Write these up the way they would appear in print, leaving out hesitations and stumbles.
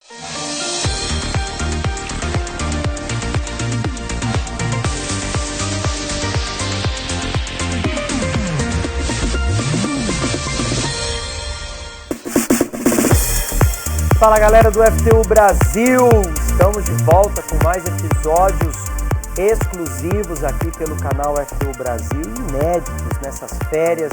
Fala galera do FTU Brasil, estamos de volta com mais episódios exclusivos aqui pelo canal FTU Brasil, inéditos nessas férias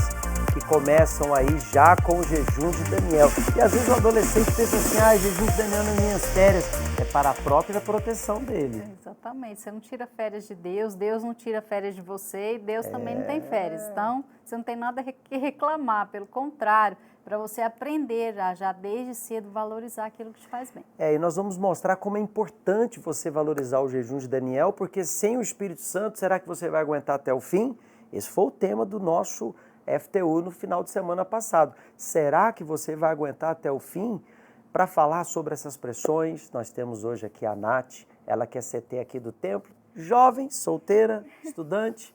que começam aí já com o jejum de Daniel. E às vezes o adolescente pensa assim, jejum de Daniel nas minhas férias, é para a própria proteção dele. Exatamente, você não tira férias de Deus, Deus não tira férias de você e Deus também não tem férias. Então, você não tem nada que reclamar, pelo contrário, para você aprender a já desde cedo valorizar aquilo que te faz bem. E nós vamos mostrar como é importante você valorizar o jejum de Daniel, porque sem o Espírito Santo, será que você vai aguentar até o fim? Esse foi o tema do nosso FTU no final de semana passado. Será que você vai aguentar até o fim? Para falar sobre essas pressões, nós temos hoje aqui a Nath, ela que é CT aqui do templo, jovem, solteira, estudante,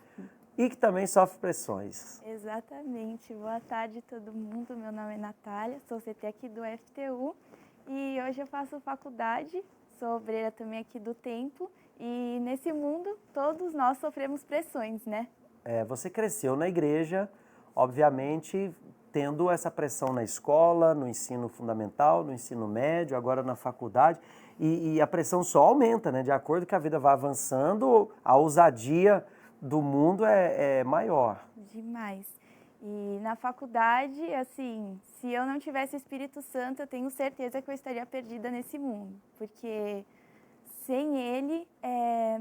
e que também sofre pressões. Exatamente. Boa tarde a todo mundo. Meu nome é Natália, sou CT aqui do FTU e hoje eu faço faculdade, sou obreira também aqui do templo e nesse mundo todos nós sofremos pressões, né? Você cresceu na igreja, obviamente tendo essa pressão na escola, no ensino fundamental, no ensino médio, agora na faculdade, e a pressão só aumenta, né? De acordo que a vida vai avançando, a ousadia do mundo é maior. Demais. E na faculdade, assim, se eu não tivesse o Espírito Santo, eu tenho certeza que eu estaria perdida nesse mundo. Porque sem ele é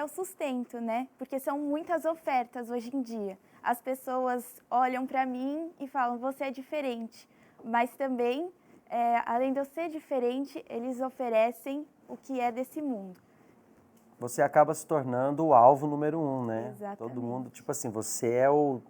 o sustento, né? Porque são muitas ofertas hoje em dia. As pessoas olham para mim e falam, você é diferente. Mas também, além de eu ser diferente, eles oferecem o que é desse mundo. Você acaba se tornando o alvo número 1, né? Exatamente. Todo mundo, tipo assim, você é o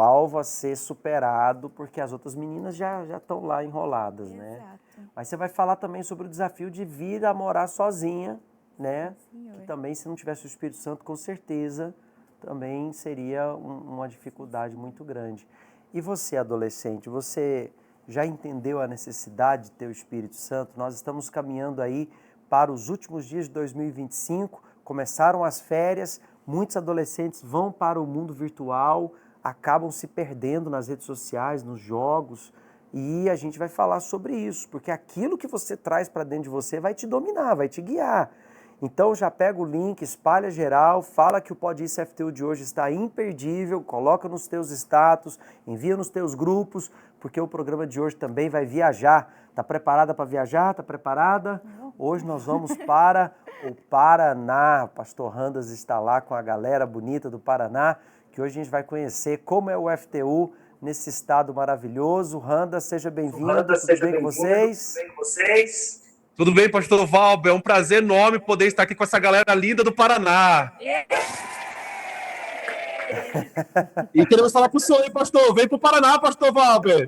alvo a ser superado, porque as outras meninas já estão lá enroladas, né? Exato. Mas você vai falar também sobre o desafio de vir a morar sozinha, né? Sim, que também, se não tivesse o Espírito Santo, com certeza, também seria uma dificuldade muito grande. E você, adolescente, você já entendeu a necessidade de ter o Espírito Santo? Nós estamos caminhando aí para os últimos dias de 2025, começaram as férias, muitos adolescentes vão para o mundo virtual, acabam se perdendo nas redes sociais, nos jogos, e a gente vai falar sobre isso, porque aquilo que você traz para dentro de você vai te dominar, vai te guiar. Então já pega o link, espalha geral, fala que o Pode Isso FTU de hoje está imperdível, coloca nos teus status, envia nos teus grupos, porque o programa de hoje também vai viajar. Está preparada para viajar? Está preparada? Hoje nós vamos para o Paraná. O pastor Randas está lá com a galera bonita do Paraná, que hoje a gente vai conhecer como é o FTU nesse estado maravilhoso. Randas, seja bem-vindo. Tudo bem com vocês? Tudo bem, pastor Valber? É um prazer enorme poder estar aqui com essa galera linda do Paraná. E queremos falar pro senhor, hein, pastor? Vem pro Paraná, pastor Valber.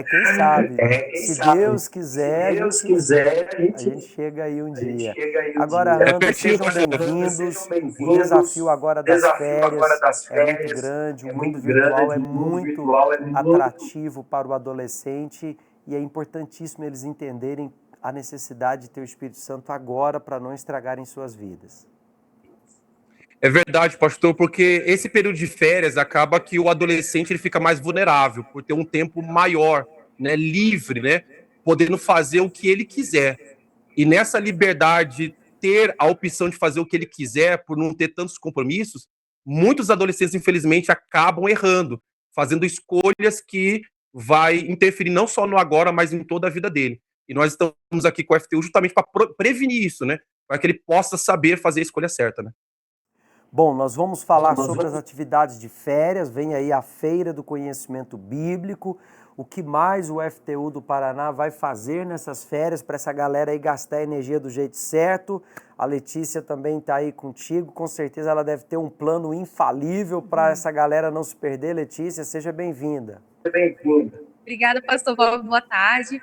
Quem sabe? Se Deus quiser, a gente chega aí um dia. Agora, Randas, sejam bem-vindos. O desafio agora das férias é muito grande, o mundo virtual é muito atrativo para o adolescente e é importantíssimo eles entenderem a necessidade de ter o Espírito Santo agora para não estragarem suas vidas. É verdade, pastor, porque esse período de férias acaba que o adolescente ele fica mais vulnerável, por ter um tempo maior, né, livre, né, podendo fazer o que ele quiser. E nessa liberdade, ter a opção de fazer o que ele quiser, por não ter tantos compromissos, muitos adolescentes, infelizmente, acabam errando, fazendo escolhas que vai interferir não só no agora, mas em toda a vida dele. E nós estamos aqui com o FTU justamente para prevenir isso, né, para que ele possa saber fazer a escolha certa, né. Bom, nós vamos falar sobre as atividades de férias, vem aí a Feira do Conhecimento Bíblico, o que mais o FTU do Paraná vai fazer nessas férias para essa galera aí gastar a energia do jeito certo. A Letícia também está aí contigo, com certeza ela deve ter um plano infalível para essa galera não se perder. Letícia, seja bem-vinda. Obrigada, pastor Val, boa tarde.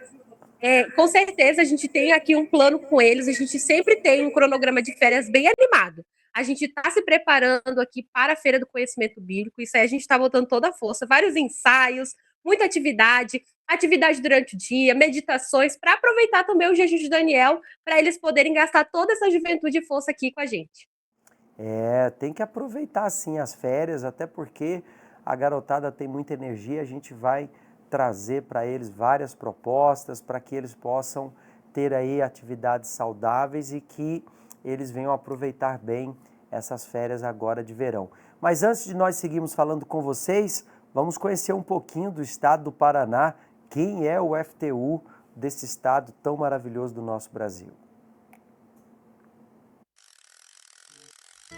Com certeza a gente tem aqui um plano com eles, a gente sempre tem um cronograma de férias bem animado. A gente está se preparando aqui para a Feira do Conhecimento Bíblico, isso aí a gente está botando toda a força, vários ensaios, muita atividade durante o dia, meditações, para aproveitar também o jejum de Daniel, para eles poderem gastar toda essa juventude e força aqui com a gente. Tem que aproveitar sim as férias, até porque a garotada tem muita energia, a gente vai trazer para eles várias propostas para que eles possam ter aí atividades saudáveis e que eles venham aproveitar bem essas férias agora de verão. Mas antes de nós seguirmos falando com vocês, vamos conhecer um pouquinho do estado do Paraná, quem é o FTU desse estado tão maravilhoso do nosso Brasil.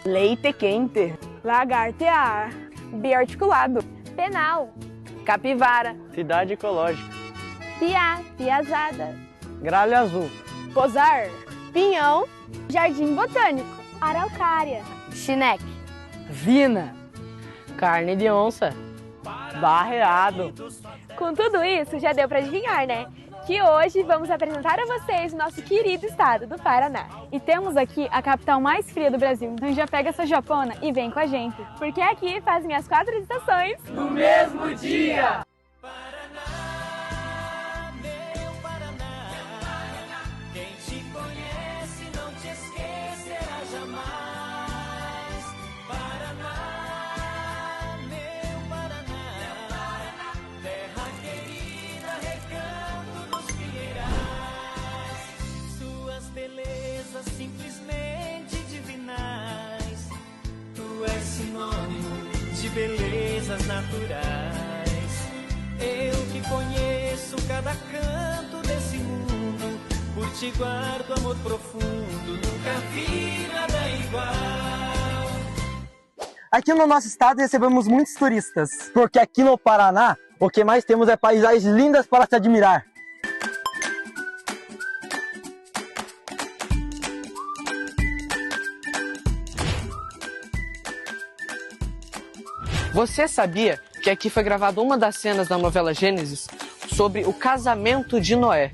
Leite quente, lagartear, biarticulado, Penal, capivara, Cidade ecológica, piá, piazada, Gralha azul, posar, pinhão, jardim botânico, araucária, chineque, vina, carne de onça, barreado. Com tudo isso, já deu para adivinhar, né? Que hoje vamos apresentar a vocês o nosso querido estado do Paraná. E temos aqui a capital mais fria do Brasil, então já pega essa japona e vem com a gente. Porque aqui fazem as 4 estações No mesmo dia! Simplesmente divinais, tu és sinônimo de belezas naturais. Eu que conheço cada canto desse mundo, por ti guardo amor profundo, nunca vi nada igual. Aqui no nosso estado recebemos muitos turistas, porque aqui no Paraná o que mais temos é paisagens lindas para se admirar. Você sabia que aqui foi gravada uma das cenas da novela Gênesis sobre o casamento de Noé?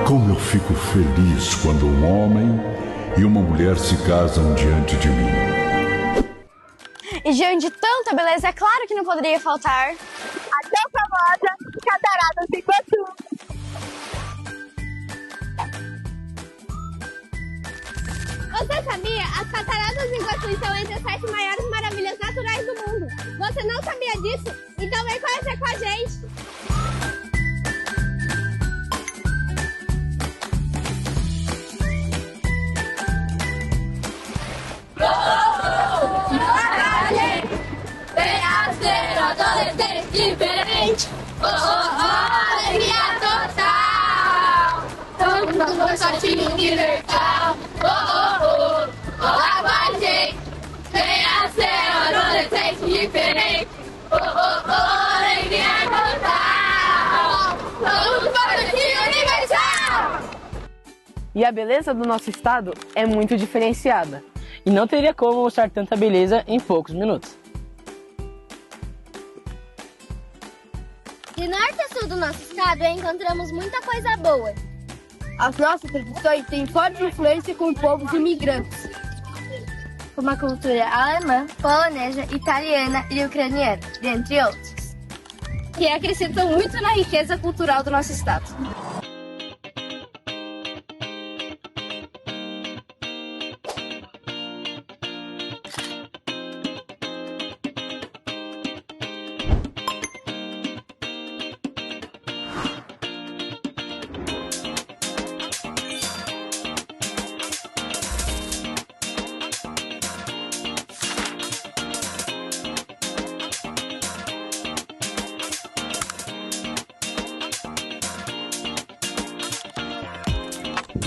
Como eu fico feliz quando um homem e uma mulher se casam diante de mim. E diante de tanta beleza, é claro que não poderia faltar a tão famosa Cataratas do Iguaçu. Você sabia? As Cataratas do Iguaçu estão entre as 7 maiores maravilhas naturais do mundo. Você não sabia disso? Então vem conhecer com a gente. Venha ser adolescente diferente. Alegria total. Estamos no shortinho universal. Aguardem. Venha ser adolescente diferente. Alegria total. Estamos no shortinho universal. E a beleza do nosso estado é muito diferenciada. E não teria como mostrar tanta beleza em poucos minutos. De norte a sul do nosso estado encontramos muita coisa boa. As nossas tradições têm forte influência com povos imigrantes, Como a cultura alemã, polonesa, italiana e ucraniana, dentre outros, que acrescentam muito na riqueza cultural do nosso estado.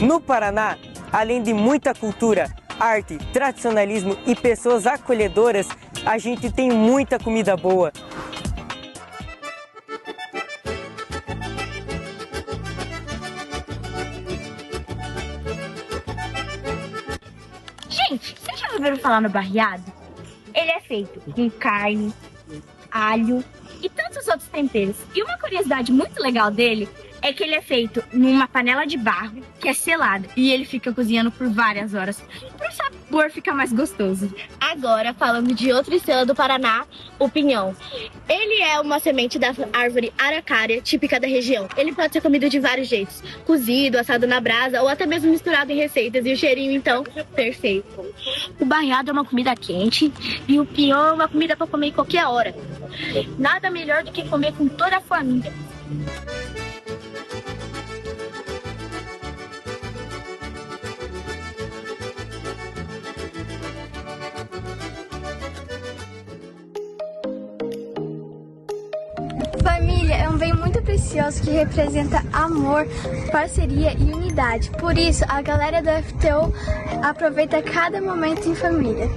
No Paraná, além de muita cultura, arte, tradicionalismo e pessoas acolhedoras, a gente tem muita comida boa. Gente, vocês já ouviram falar no barreado? Ele é feito com carne, alho e tantos outros temperos. E uma curiosidade muito legal dele é que ele é feito numa panela de barro que é selada e ele fica cozinhando por várias horas para o sabor ficar mais gostoso. Agora, falando de outra estrela do Paraná, o pinhão. Ele é uma semente da árvore araucária, típica da região. Ele pode ser comido de vários jeitos, cozido, assado na brasa ou até mesmo misturado em receitas. E o cheirinho, então, perfeito. O barreado é uma comida quente e o pinhão é uma comida para comer em qualquer hora. Nada melhor do que comer com toda a família. Família é um bem muito precioso que representa amor, parceria e unidade. Por isso, a galera do FTU aproveita cada momento em família.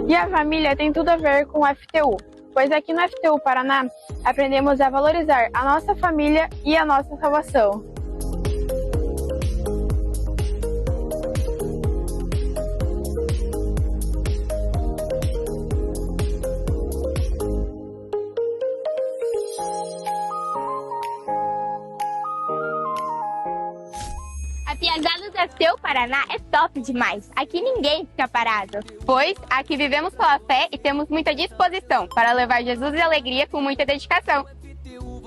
E a família tem tudo a ver com o FTU, pois aqui no FTU Paraná aprendemos a valorizar a nossa família e a nossa salvação. A piazada do FTU Paraná é top demais. Aqui ninguém fica parado. Pois aqui vivemos pela fé e temos muita disposição para levar Jesus e alegria com muita dedicação.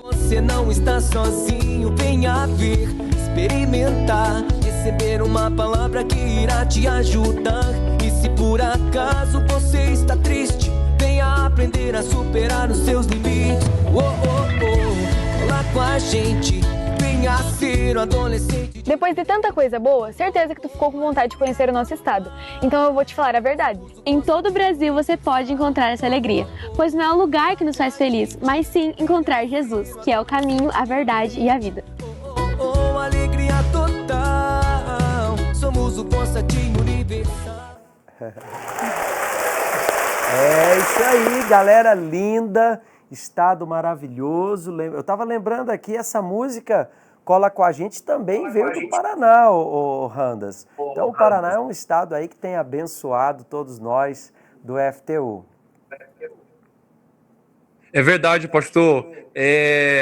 Você não está sozinho, venha ver, experimentar, receber uma palavra que irá te ajudar. E se por acaso você está triste, venha aprender a superar os seus limites. Lá com a gente, venha ser um adolescente. Depois de tanta coisa boa, certeza que tu ficou com vontade de conhecer o nosso estado. Então eu vou te falar a verdade. Em todo o Brasil você pode encontrar essa alegria, pois não é o lugar que nos faz feliz, mas sim encontrar Jesus, que é o caminho, a verdade e a vida. Alegria total, somos o Constantinho Universal. É isso aí, galera linda, estado maravilhoso. Eu estava lembrando aqui, essa música Cola com a Gente também veio do Paraná, ô Randas. Então o Paraná é um estado aí que tem abençoado todos nós do FTU. É verdade, pastor.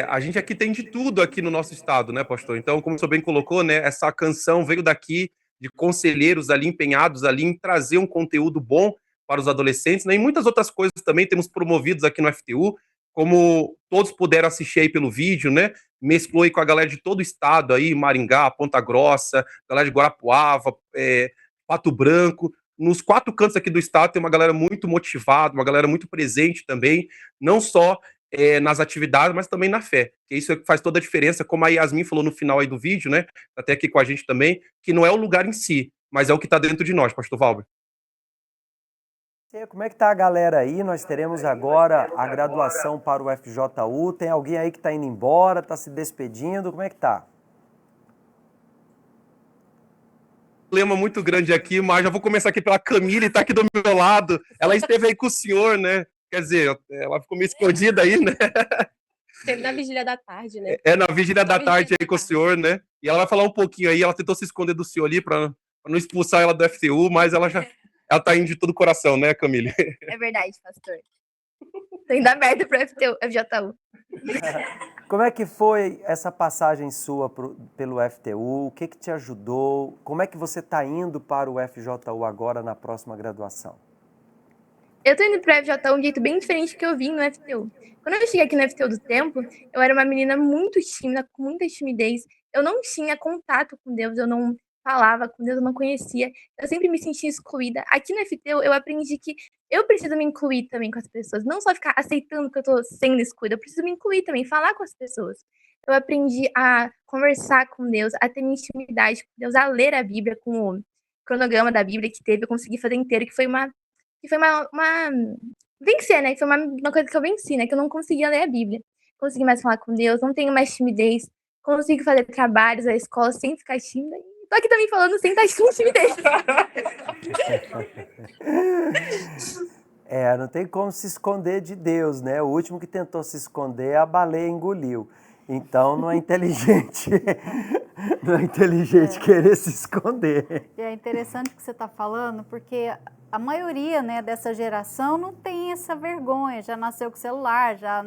A gente aqui tem de tudo aqui no nosso estado, né, pastor? Então, como o senhor bem colocou, né, essa canção veio daqui de conselheiros ali empenhados ali em trazer um conteúdo bom para os adolescentes, né? E muitas outras coisas também temos promovidos aqui no FTU, como todos puderam assistir aí pelo vídeo, né? Mesclou aí com a galera de todo o estado aí, Maringá, Ponta Grossa, galera de Guarapuava, Pato Branco. Nos 4 cantos aqui do estado tem uma galera muito motivada, uma galera muito presente também, não só nas atividades, mas também na fé. Que isso é que faz toda a diferença, como a Yasmin falou no final aí do vídeo, né? Até aqui com a gente também, que não é o lugar em si, mas é o que está dentro de nós, pastor Valber. Como é que tá a galera aí? Nós teremos agora a graduação para o FJU. Tem alguém aí que está indo embora, está se despedindo? Como é que tá? Problema muito grande aqui, mas já vou começar aqui pela Camille, tá aqui do meu lado. Ela esteve aí com o senhor, né? Quer dizer, ela ficou meio escondida aí, né? Esteve na vigília da tarde, né? Na vigília da tarde aí com o senhor, né? E ela vai falar um pouquinho aí, ela tentou se esconder do senhor ali para não expulsar ela do FTU, mas ela tá indo de todo o coração, né, Camille? É verdade, pastor. Tô indo aberta pro FJU. Como é que foi essa passagem sua pelo FTU? O que te ajudou? Como é que você está indo para o FJU agora na próxima graduação? Eu tô indo pro FJU de um jeito bem diferente do que eu vim no FTU. Quando eu cheguei aqui no FTU do Tempo, eu era uma menina muito tímida, com muita timidez. Eu não tinha contato com Deus, eu não falava com Deus, eu não conhecia. Eu sempre me sentia excluída. Aqui no FTU, eu aprendi que eu preciso me incluir também com as pessoas. Não só ficar aceitando que eu tô sendo excluída, eu preciso me incluir também, falar com as pessoas. Eu aprendi a conversar com Deus, a ter minha intimidade com Deus, a ler a Bíblia com o cronograma da Bíblia que teve, eu consegui fazer inteiro, que foi uma vencer, né? Foi uma coisa que eu venci, né? Que eu não conseguia ler a Bíblia. Consegui mais falar com Deus, não tenho mais timidez, consigo fazer trabalhos da escola sem ficar tímida. Tô aqui também falando sem estar com timidez. Não tem como se esconder de Deus, né? O último que tentou se esconder, a baleia engoliu. Então não é inteligente, não é inteligente querer se esconder. E é interessante o que você está falando, porque a maioria, né, dessa geração não tem essa vergonha, já nasceu com celular, já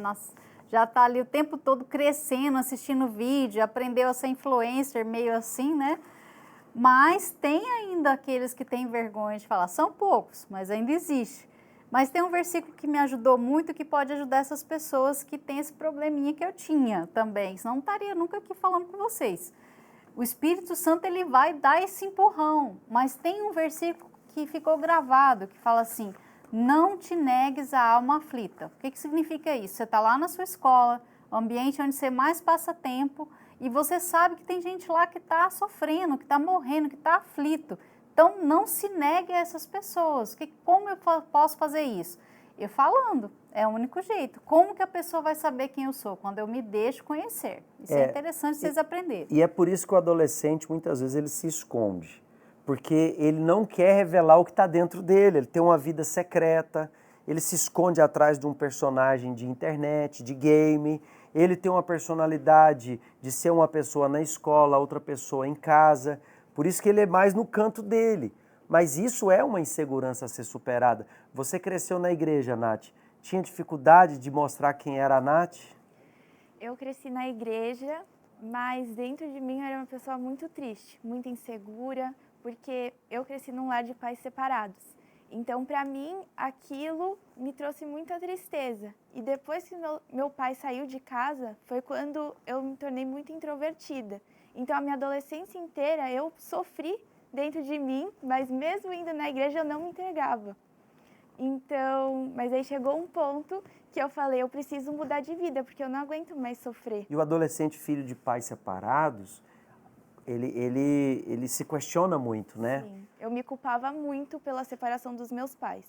está ali o tempo todo crescendo, assistindo vídeo, aprendeu a ser influencer, meio assim, né? Mas tem ainda aqueles que têm vergonha de falar, são poucos, mas ainda existe. Mas tem um versículo que me ajudou muito, que pode ajudar essas pessoas que têm esse probleminha que eu tinha também, senão não estaria nunca aqui falando com vocês. O Espírito Santo, ele vai dar esse empurrão, mas tem um versículo que ficou gravado, que fala assim, não te negues a alma aflita. O que significa isso? Você está lá na sua escola, o ambiente onde você mais passa tempo, e você sabe que tem gente lá que está sofrendo, que está morrendo, que está aflito. Então, não se negue a essas pessoas. Como eu posso fazer isso? Eu falando, é o único jeito. Como que a pessoa vai saber quem eu sou? Quando eu me deixo conhecer. Isso é interessante vocês aprenderem. E é por isso que o adolescente, muitas vezes, ele se esconde. Porque ele não quer revelar o que está dentro dele. Ele tem uma vida secreta, ele se esconde atrás de um personagem de internet, de game. Ele tem uma personalidade de ser uma pessoa na escola, outra pessoa em casa. Por isso que ele é mais no canto dele. Mas isso é uma insegurança a ser superada. Você cresceu na igreja, Nath. Tinha dificuldade de mostrar quem era a Nath? Eu cresci na igreja, mas dentro de mim eu era uma pessoa muito triste, muito insegura, porque eu cresci num lar de pais separados. Então, para mim, aquilo me trouxe muita tristeza. E depois que meu pai saiu de casa, foi quando eu me tornei muito introvertida. Então, a minha adolescência inteira, eu sofri dentro de mim, mas mesmo indo na igreja, eu não me entregava. Então, mas aí chegou um ponto que eu falei, eu preciso mudar de vida, porque eu não aguento mais sofrer. E o adolescente filho de pais separados, ele se questiona muito, né? Sim, eu me culpava muito pela separação dos meus pais.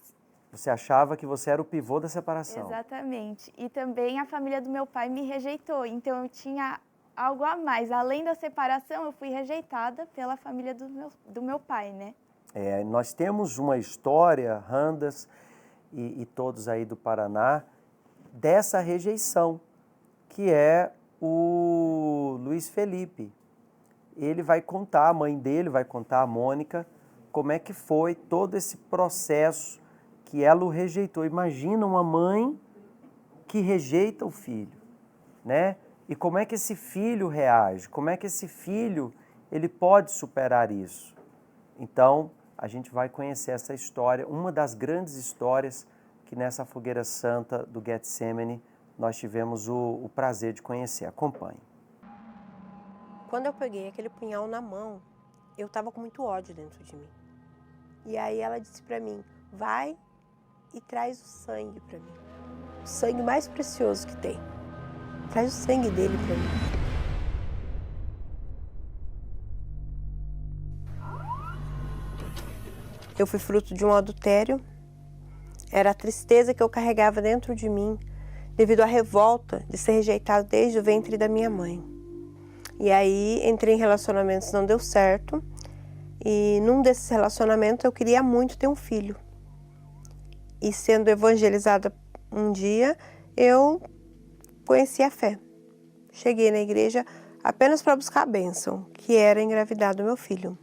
Você achava que você era o pivô da separação. Exatamente. E também a família do meu pai me rejeitou, então eu tinha algo a mais. Além da separação, eu fui rejeitada pela família do meu pai, né? Nós temos uma história, Randas e todos aí do Paraná, dessa rejeição, que é o Luiz Felipe. Ele vai contar, a mãe dele vai contar, a Mônica, como é que foi todo esse processo que ela o rejeitou. Imagina uma mãe que rejeita o filho, né? E como é que esse filho reage? Como é que esse filho ele pode superar isso? Então, a gente vai conhecer essa história, uma das grandes histórias que nessa fogueira santa do Getsemane nós tivemos o prazer de conhecer. Acompanhe. Quando eu peguei aquele punhal na mão, eu estava com muito ódio dentro de mim. E aí ela disse para mim, vai e traz o sangue para mim. O sangue mais precioso que tem. Traz o sangue dele para mim. Eu fui fruto de um adultério. Era a tristeza que eu carregava dentro de mim, devido à revolta de ser rejeitado desde o ventre da minha mãe. E aí entrei em relacionamentos, não deu certo. E num desses relacionamentos eu queria muito ter um filho. E sendo evangelizada um dia, eu conheci a fé. Cheguei na igreja apenas para buscar a bênção, que era engravidar do meu filho.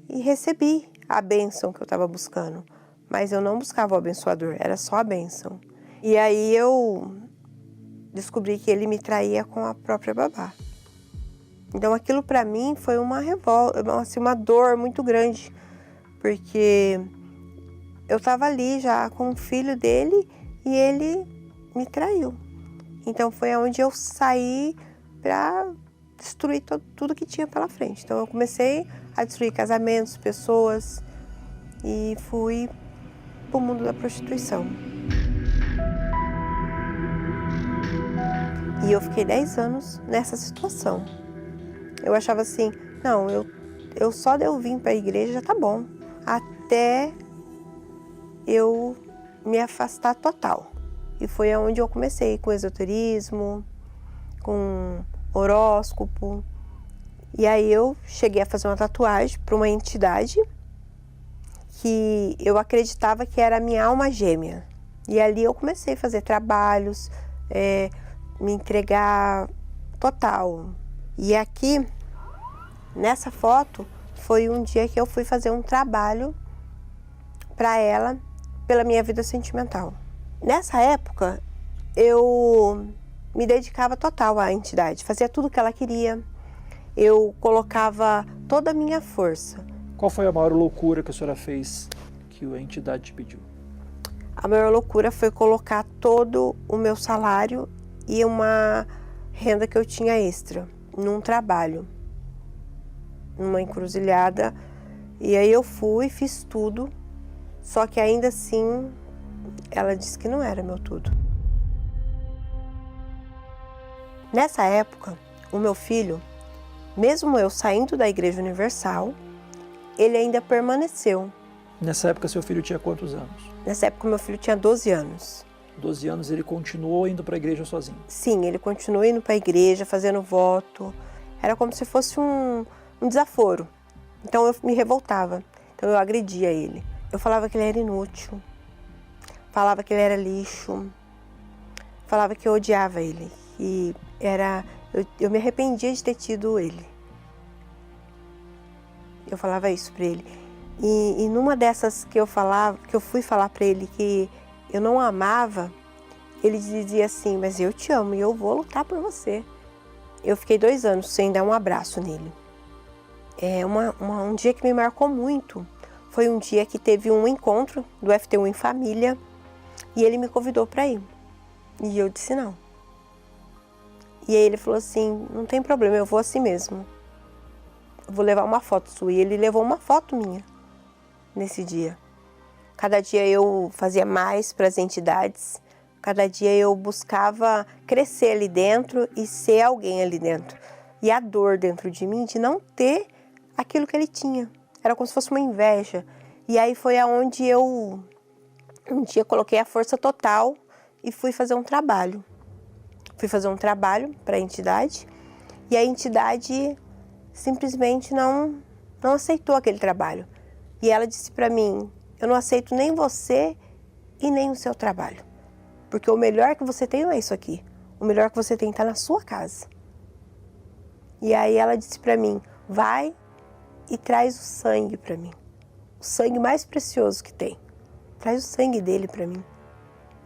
E recebi a bênção que eu estava buscando. Mas eu não buscava o abençoador, era só a bênção. E aí eu descobri que ele me traía com a própria babá. Então aquilo para mim foi uma revolta, assim, uma dor muito grande, porque eu estava ali já com o filho dele e ele me traiu. Então foi onde eu saí para destruir tudo que tinha pela frente. Então eu comecei a destruir casamentos, pessoas e fui para o mundo da prostituição. E eu fiquei 10 anos nessa situação. Eu achava assim, não, eu só de eu vir para a igreja já tá bom, até eu me afastar total. E foi onde eu comecei com esoterismo, com horóscopo. E aí eu cheguei a fazer uma tatuagem para uma entidade que eu acreditava que era a minha alma gêmea. E ali eu comecei a fazer trabalhos, me entregar total. E aqui, nessa foto, foi um dia que eu fui fazer um trabalho para ela, pela minha vida sentimental. Nessa época, eu me dedicava total à entidade, fazia tudo o que ela queria, eu colocava toda a minha força. Qual foi a maior loucura que a senhora fez que a entidade te pediu? A maior loucura foi colocar todo o meu salário e uma renda que eu tinha extra num trabalho, numa encruzilhada. E aí eu fui, fiz tudo, só que ainda assim ela disse que não era meu tudo. Nessa época, o meu filho, mesmo eu saindo da Igreja Universal, ele ainda permaneceu. Nessa época seu filho tinha quantos anos? Nessa época meu filho tinha 12 anos. 12 anos ele continuou indo para a igreja sozinho? Sim, ele continuou indo para a igreja, fazendo voto. Era como se fosse um desaforo. Então eu me revoltava. Então eu agredia ele. Eu falava que ele era inútil. Falava que ele era lixo. Falava que eu odiava ele. E eu me arrependia de ter tido ele. Eu falava isso para ele. E numa dessas que eu fui falar para ele que eu não amava, ele dizia assim, mas eu te amo e eu vou lutar por você. Eu fiquei 2 anos sem dar um abraço nele. Um dia que me marcou muito foi um dia que teve um encontro do FTU em família e ele me convidou para ir. E eu disse não. E aí ele falou assim, não tem problema, eu vou assim mesmo. Eu vou levar uma foto sua. E ele levou uma foto minha nesse dia. Cada dia eu fazia mais para as entidades, cada dia eu buscava crescer ali dentro e ser alguém ali dentro. E a dor dentro de mim de não ter aquilo que ele tinha. Era como se fosse uma inveja. E aí foi aonde eu um dia coloquei a força total e fui fazer um trabalho. Fui fazer um trabalho para a entidade e a entidade simplesmente não aceitou aquele trabalho. E ela disse para mim, eu não aceito nem você e nem o seu trabalho. Porque o melhor que você tem não é isso aqui. O melhor que você tem está na sua casa. E aí ela disse para mim, vai e traz o sangue para mim. O sangue mais precioso que tem. Traz o sangue dele para mim.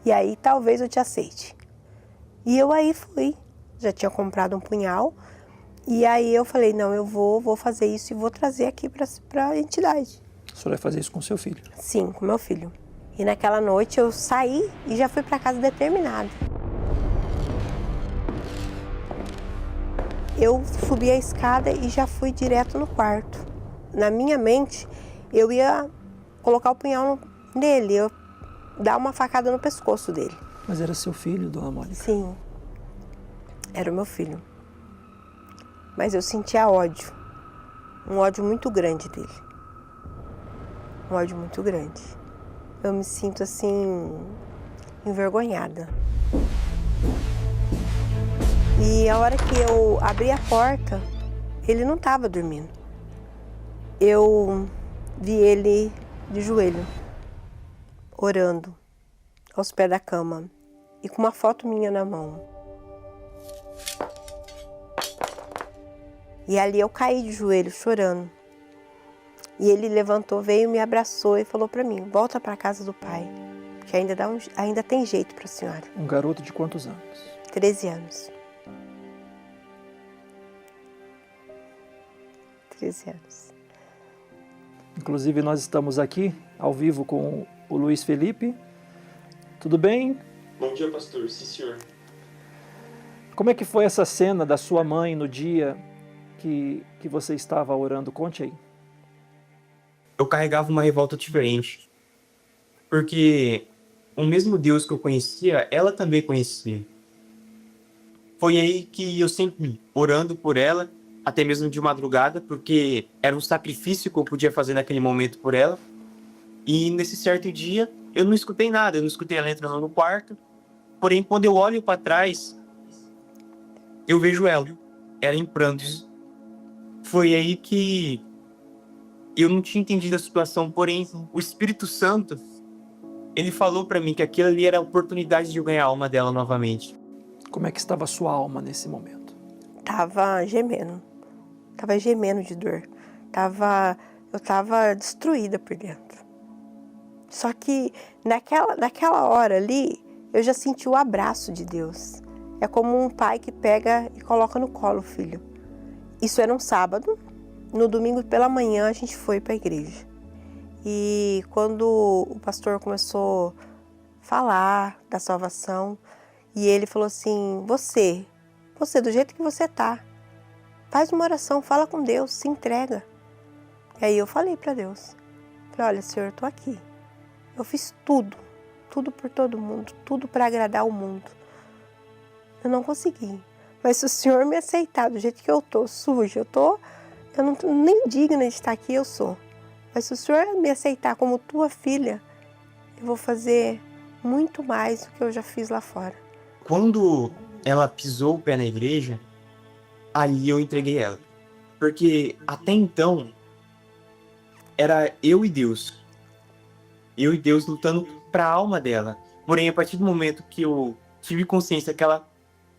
E aí talvez eu te aceite. E eu aí fui. Já tinha comprado um punhal. E aí eu falei, não, eu vou fazer isso e vou trazer aqui para a entidade. A senhora vai fazer isso com seu filho? Sim, com meu filho. E naquela noite eu saí e já fui para casa determinada. Eu subi a escada e já fui direto no quarto. Na minha mente, eu ia colocar o punhal nele, eu dar uma facada no pescoço dele. Mas era seu filho, dona Mônica? Sim, era o meu filho. Mas eu sentia ódio, um ódio muito grande dele. Um ódio muito grande. Eu me sinto assim, envergonhada. E a hora que eu abri a porta, ele não estava dormindo. Eu vi ele de joelho, orando, aos pés da cama, e com uma foto minha na mão. E ali eu caí de joelho, chorando. E ele levantou, veio, me abraçou e falou para mim, volta para casa do pai, que ainda tem jeito para a senhora. Um garoto de quantos anos? 13 anos. 13 anos. Inclusive nós estamos aqui, ao vivo, com o Luiz Felipe. Tudo bem? Bom dia, pastor. Sim, senhor. Como é que foi essa cena da sua mãe no dia que você estava orando? Conte aí. Eu carregava uma revolta diferente. Porque o mesmo Deus que eu conhecia, ela também conhecia. Foi aí que eu sempre orando por ela, até mesmo de madrugada, porque era um sacrifício que eu podia fazer naquele momento por ela. E nesse certo dia, eu não escutei nada, eu não escutei ela entrando no quarto. Porém, quando eu olho para trás, eu vejo ela em prantos. Foi aí que eu não tinha entendido a situação, porém, o Espírito Santo, ele falou para mim que aquilo ali era a oportunidade de eu ganhar a alma dela novamente. Como é que estava a sua alma nesse momento? tava gemendo. Tava gemendo de dor. Eu tava destruída por dentro. Só que naquela hora ali, eu já senti o abraço de Deus. É como um pai que pega e coloca no colo o filho. Isso era um sábado. No domingo pela manhã a gente foi para a igreja. E quando o pastor começou a falar da salvação, e ele falou assim, você do jeito que você tá, faz uma oração, fala com Deus, se entrega. E aí eu falei para Deus, olha, Senhor, eu tô aqui. Eu fiz tudo por todo mundo, tudo para agradar o mundo. Eu não consegui. Mas se o Senhor me aceitar do jeito que eu tô, suja, eu não tô nem digna de estar aqui, eu sou. Mas se o Senhor me aceitar como tua filha, eu vou fazer muito mais do que eu já fiz lá fora. Quando ela pisou o pé na igreja, ali eu entreguei ela. Porque até então, era eu e Deus. Eu e Deus lutando para a alma dela. Porém, a partir do momento que eu tive consciência que ela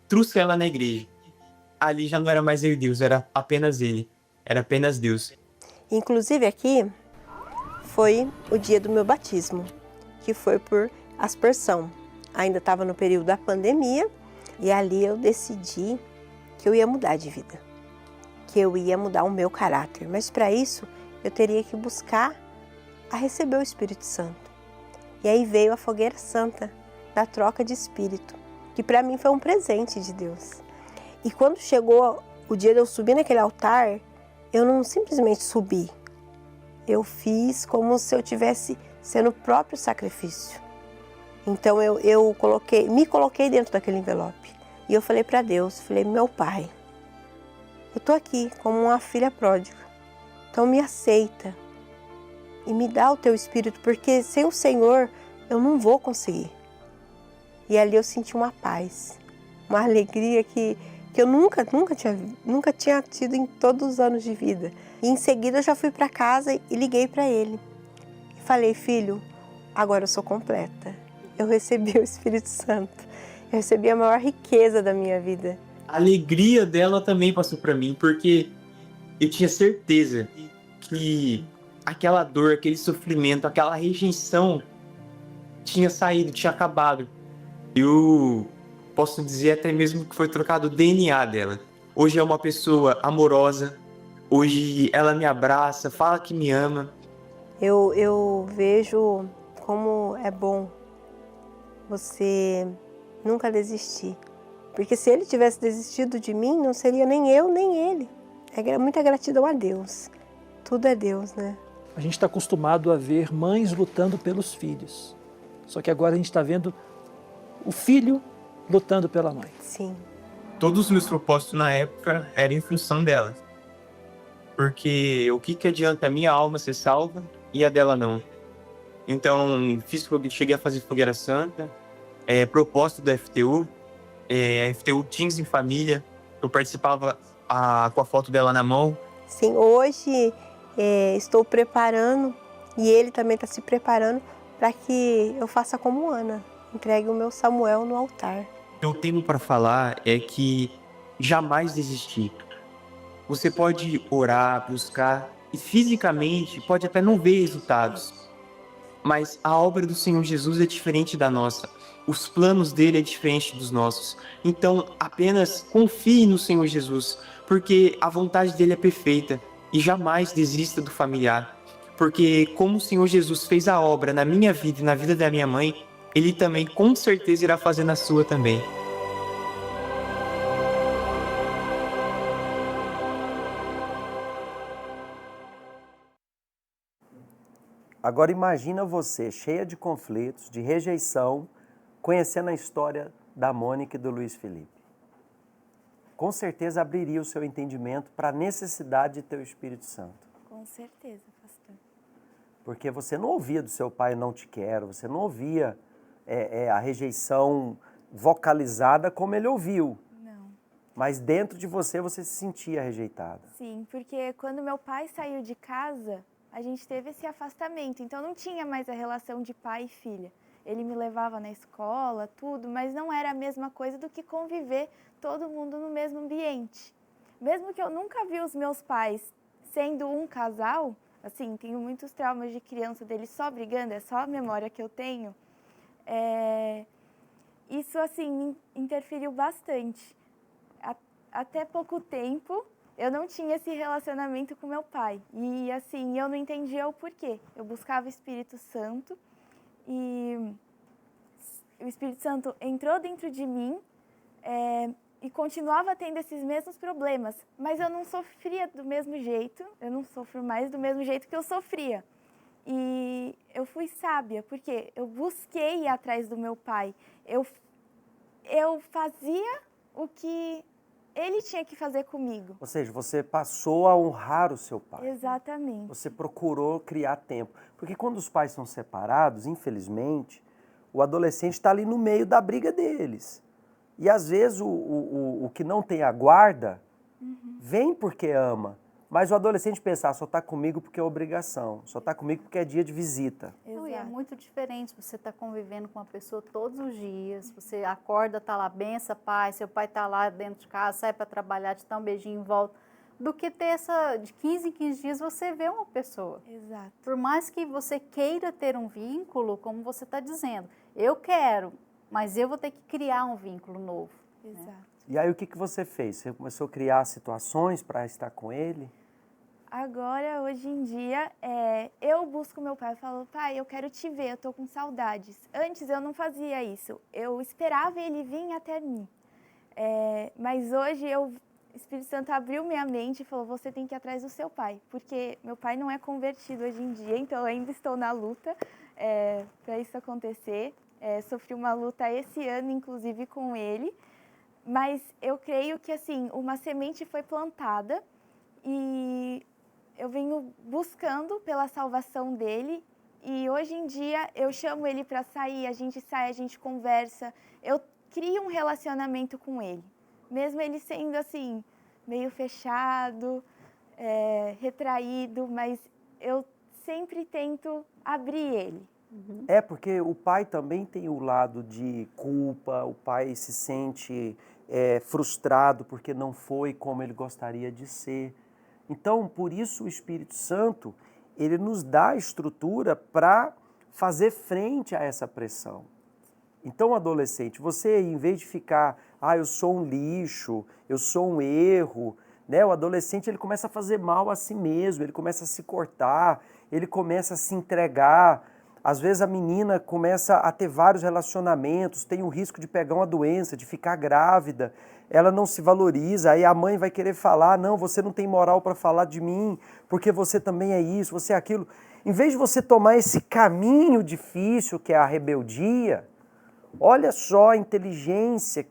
trouxe ela na igreja, ali já não era mais eu e Deus, era apenas Ele. Era apenas Deus. Inclusive aqui foi o dia do meu batismo, que foi por aspersão. Ainda estava no período da pandemia e ali eu decidi que eu ia mudar de vida, que eu ia mudar o meu caráter. Mas para isso eu teria que buscar a receber o Espírito Santo. E aí veio a fogueira santa da troca de espírito, que para mim foi um presente de Deus. E quando chegou o dia de eu subir naquele altar, eu não simplesmente subi. Eu fiz como se eu tivesse sendo o próprio sacrifício. Então eu me coloquei dentro daquele envelope. E eu falei para Deus, meu Pai, eu tô aqui como uma filha pródiga. Então me aceita e me dá o teu Espírito, porque sem o Senhor eu não vou conseguir. E ali eu senti uma paz, uma alegria que eu nunca tinha tido em todos os anos de vida. E em seguida eu já fui para casa e liguei para ele. E falei, filho, agora eu sou completa. Eu recebi o Espírito Santo. Eu recebi a maior riqueza da minha vida. A alegria dela também passou para mim, porque eu tinha certeza que aquela dor, aquele sofrimento, aquela rejeição tinha saído, tinha acabado. Eu posso dizer até mesmo que foi trocado o DNA dela. Hoje é uma pessoa amorosa, hoje ela me abraça, fala que me ama. Eu vejo como é bom você nunca desistir. Porque se ele tivesse desistido de mim, não seria nem eu, nem ele. É muita gratidão a Deus. Tudo é Deus, né? A gente está acostumado a ver mães lutando pelos filhos. Só que agora a gente está vendo o filho lutando pela mãe. Sim. Todos os meus propósitos na época eram em função dela. Porque o que adianta a minha alma ser salva e a dela não? Então, cheguei a fazer fogueira santa, propósito da FTU, FTU Teens em Família. Eu participava com a foto dela na mão. Sim, hoje estou preparando e ele também está se preparando para que eu faça como Ana, entregue o meu Samuel no altar. O que eu tenho para falar é que jamais desistir. Você pode orar, buscar e fisicamente pode até não ver resultados, mas a obra do Senhor Jesus é diferente da nossa. Os planos dele é diferente dos nossos. Então apenas confie no Senhor Jesus, porque a vontade dele é perfeita, e jamais desista do familiar. Porque como o Senhor Jesus fez a obra na minha vida e na vida da minha mãe, ele também com certeza irá fazer na sua também. Agora imagina você, cheia de conflitos, de rejeição, conhecendo a história da Mônica e do Luiz Felipe. Com certeza abriria o seu entendimento para a necessidade de ter o Espírito Santo. Com certeza, pastor. Porque você não ouvia do seu pai, não te quero, você não ouvia a rejeição vocalizada como ele ouviu. Não. Mas dentro de você, você se sentia rejeitada. Sim, porque quando meu pai saiu de casa, a gente teve esse afastamento, então não tinha mais a relação de pai e filha. Ele me levava na escola, tudo, mas não era a mesma coisa do que conviver todo mundo no mesmo ambiente. mesmo que eu nunca vi os meus pais sendo um casal, assim, tenho muitos traumas de criança deles só brigando, é só a memória que eu tenho, isso, assim, interferiu bastante. Até pouco tempo, eu não tinha esse relacionamento com meu pai. E, assim, eu não entendia o porquê. Eu buscava o Espírito Santo e o Espírito Santo entrou dentro de mim e continuava tendo esses mesmos problemas. Mas eu não sofria do mesmo jeito, eu não sofro mais do mesmo jeito que eu sofria. E eu fui sábia, porque eu busquei ir atrás do meu pai. Eu fazia o que ele tinha que fazer comigo. Ou seja, você passou a honrar o seu pai. Exatamente. Você procurou criar tempo. Porque quando os pais são separados, infelizmente, o adolescente está ali no meio da briga deles. E às vezes o que não tem a guarda vem porque ama. Mas o adolescente pensa, só está comigo porque é obrigação, só está comigo porque é dia de visita. Não, e é muito diferente você estar convivendo com uma pessoa todos os dias, você acorda, tá lá, benção, pai, seu pai tá lá dentro de casa, sai para trabalhar, te dá um beijinho em volta, do que ter essa, de 15 em 15 dias você vê uma pessoa. Exato. Por mais que você queira ter um vínculo, como você está dizendo, eu quero, mas eu vou ter que criar um vínculo novo. Exato. Né? E aí o que você fez? Você começou a criar situações para estar com ele? Agora, hoje em dia, eu busco meu pai. Eu falo, pai, eu quero te ver, eu tô com saudades. Antes eu não fazia isso. Eu esperava ele vir até mim. Mas hoje o Espírito Santo abriu minha mente e falou, você tem que ir atrás do seu pai. Porque meu pai não é convertido hoje em dia, então eu ainda estou na luta para isso acontecer. Sofri uma luta esse ano, inclusive, com ele. Mas eu creio que, assim, uma semente foi plantada e eu venho buscando pela salvação dele. E hoje em dia eu chamo ele para sair, a gente sai, a gente conversa. Eu crio um relacionamento com ele. Mesmo ele sendo, assim, meio fechado, retraído, mas eu sempre tento abrir ele. Porque o pai também tem o lado de culpa, o pai se sente frustrado porque não foi como ele gostaria de ser. Então, por isso o Espírito Santo, ele nos dá a estrutura para fazer frente a essa pressão. Então, adolescente, você, em vez de ficar, eu sou um lixo, eu sou um erro, né? O adolescente, ele começa a fazer mal a si mesmo, ele começa a se cortar, ele começa a se entregar. Às vezes a menina começa a ter vários relacionamentos, tem o risco de pegar uma doença, de ficar grávida, ela não se valoriza, aí a mãe vai querer falar, não, você não tem moral para falar de mim, porque você também é isso, você é aquilo. Em vez de você tomar esse caminho difícil que é a rebeldia, olha só a inteligência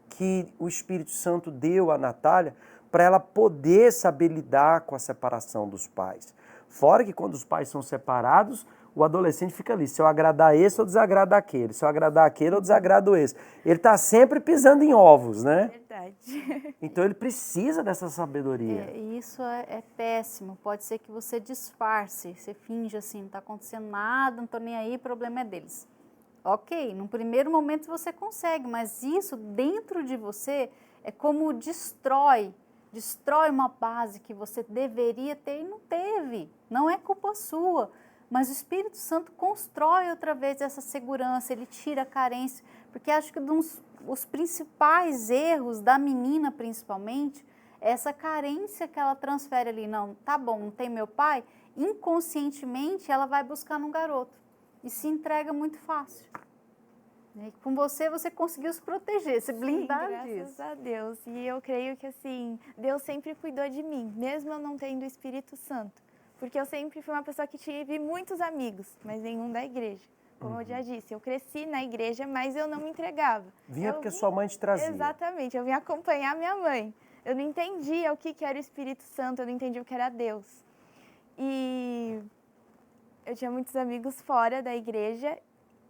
que o Espírito Santo deu a Natália para ela poder saber lidar com a separação dos pais. Fora que quando os pais são separados, o adolescente fica ali, se eu agradar esse, eu desagrado aquele. Se eu agradar aquele, eu desagrado esse. Ele está sempre pisando em ovos, né? Verdade. Então ele precisa dessa sabedoria. E isso é péssimo. Pode ser que você disfarce, você finge assim, não está acontecendo nada, não estou nem aí, o problema é deles. Ok, num primeiro momento você consegue, mas isso dentro de você é como destrói uma base que você deveria ter e não teve. Não é culpa sua. Mas o Espírito Santo constrói outra vez essa segurança, ele tira a carência, porque acho que os principais erros da menina, principalmente, é essa carência que ela transfere ali. Não, tá bom, não tem meu pai, inconscientemente ela vai buscar num garoto e se entrega muito fácil. E com você conseguiu se proteger, se blindar disso. Graças a Deus. E eu creio que, assim, Deus sempre cuidou de mim, mesmo eu não tendo o Espírito Santo. Porque eu sempre fui uma pessoa que tive muitos amigos, mas nenhum da igreja. Como eu já disse, eu cresci na igreja, mas eu não me entregava. Vinha porque sua mãe te trazia. Exatamente, eu vim acompanhar minha mãe. Eu não entendia o que era o Espírito Santo, eu não entendia o que era Deus. E eu tinha muitos amigos fora da igreja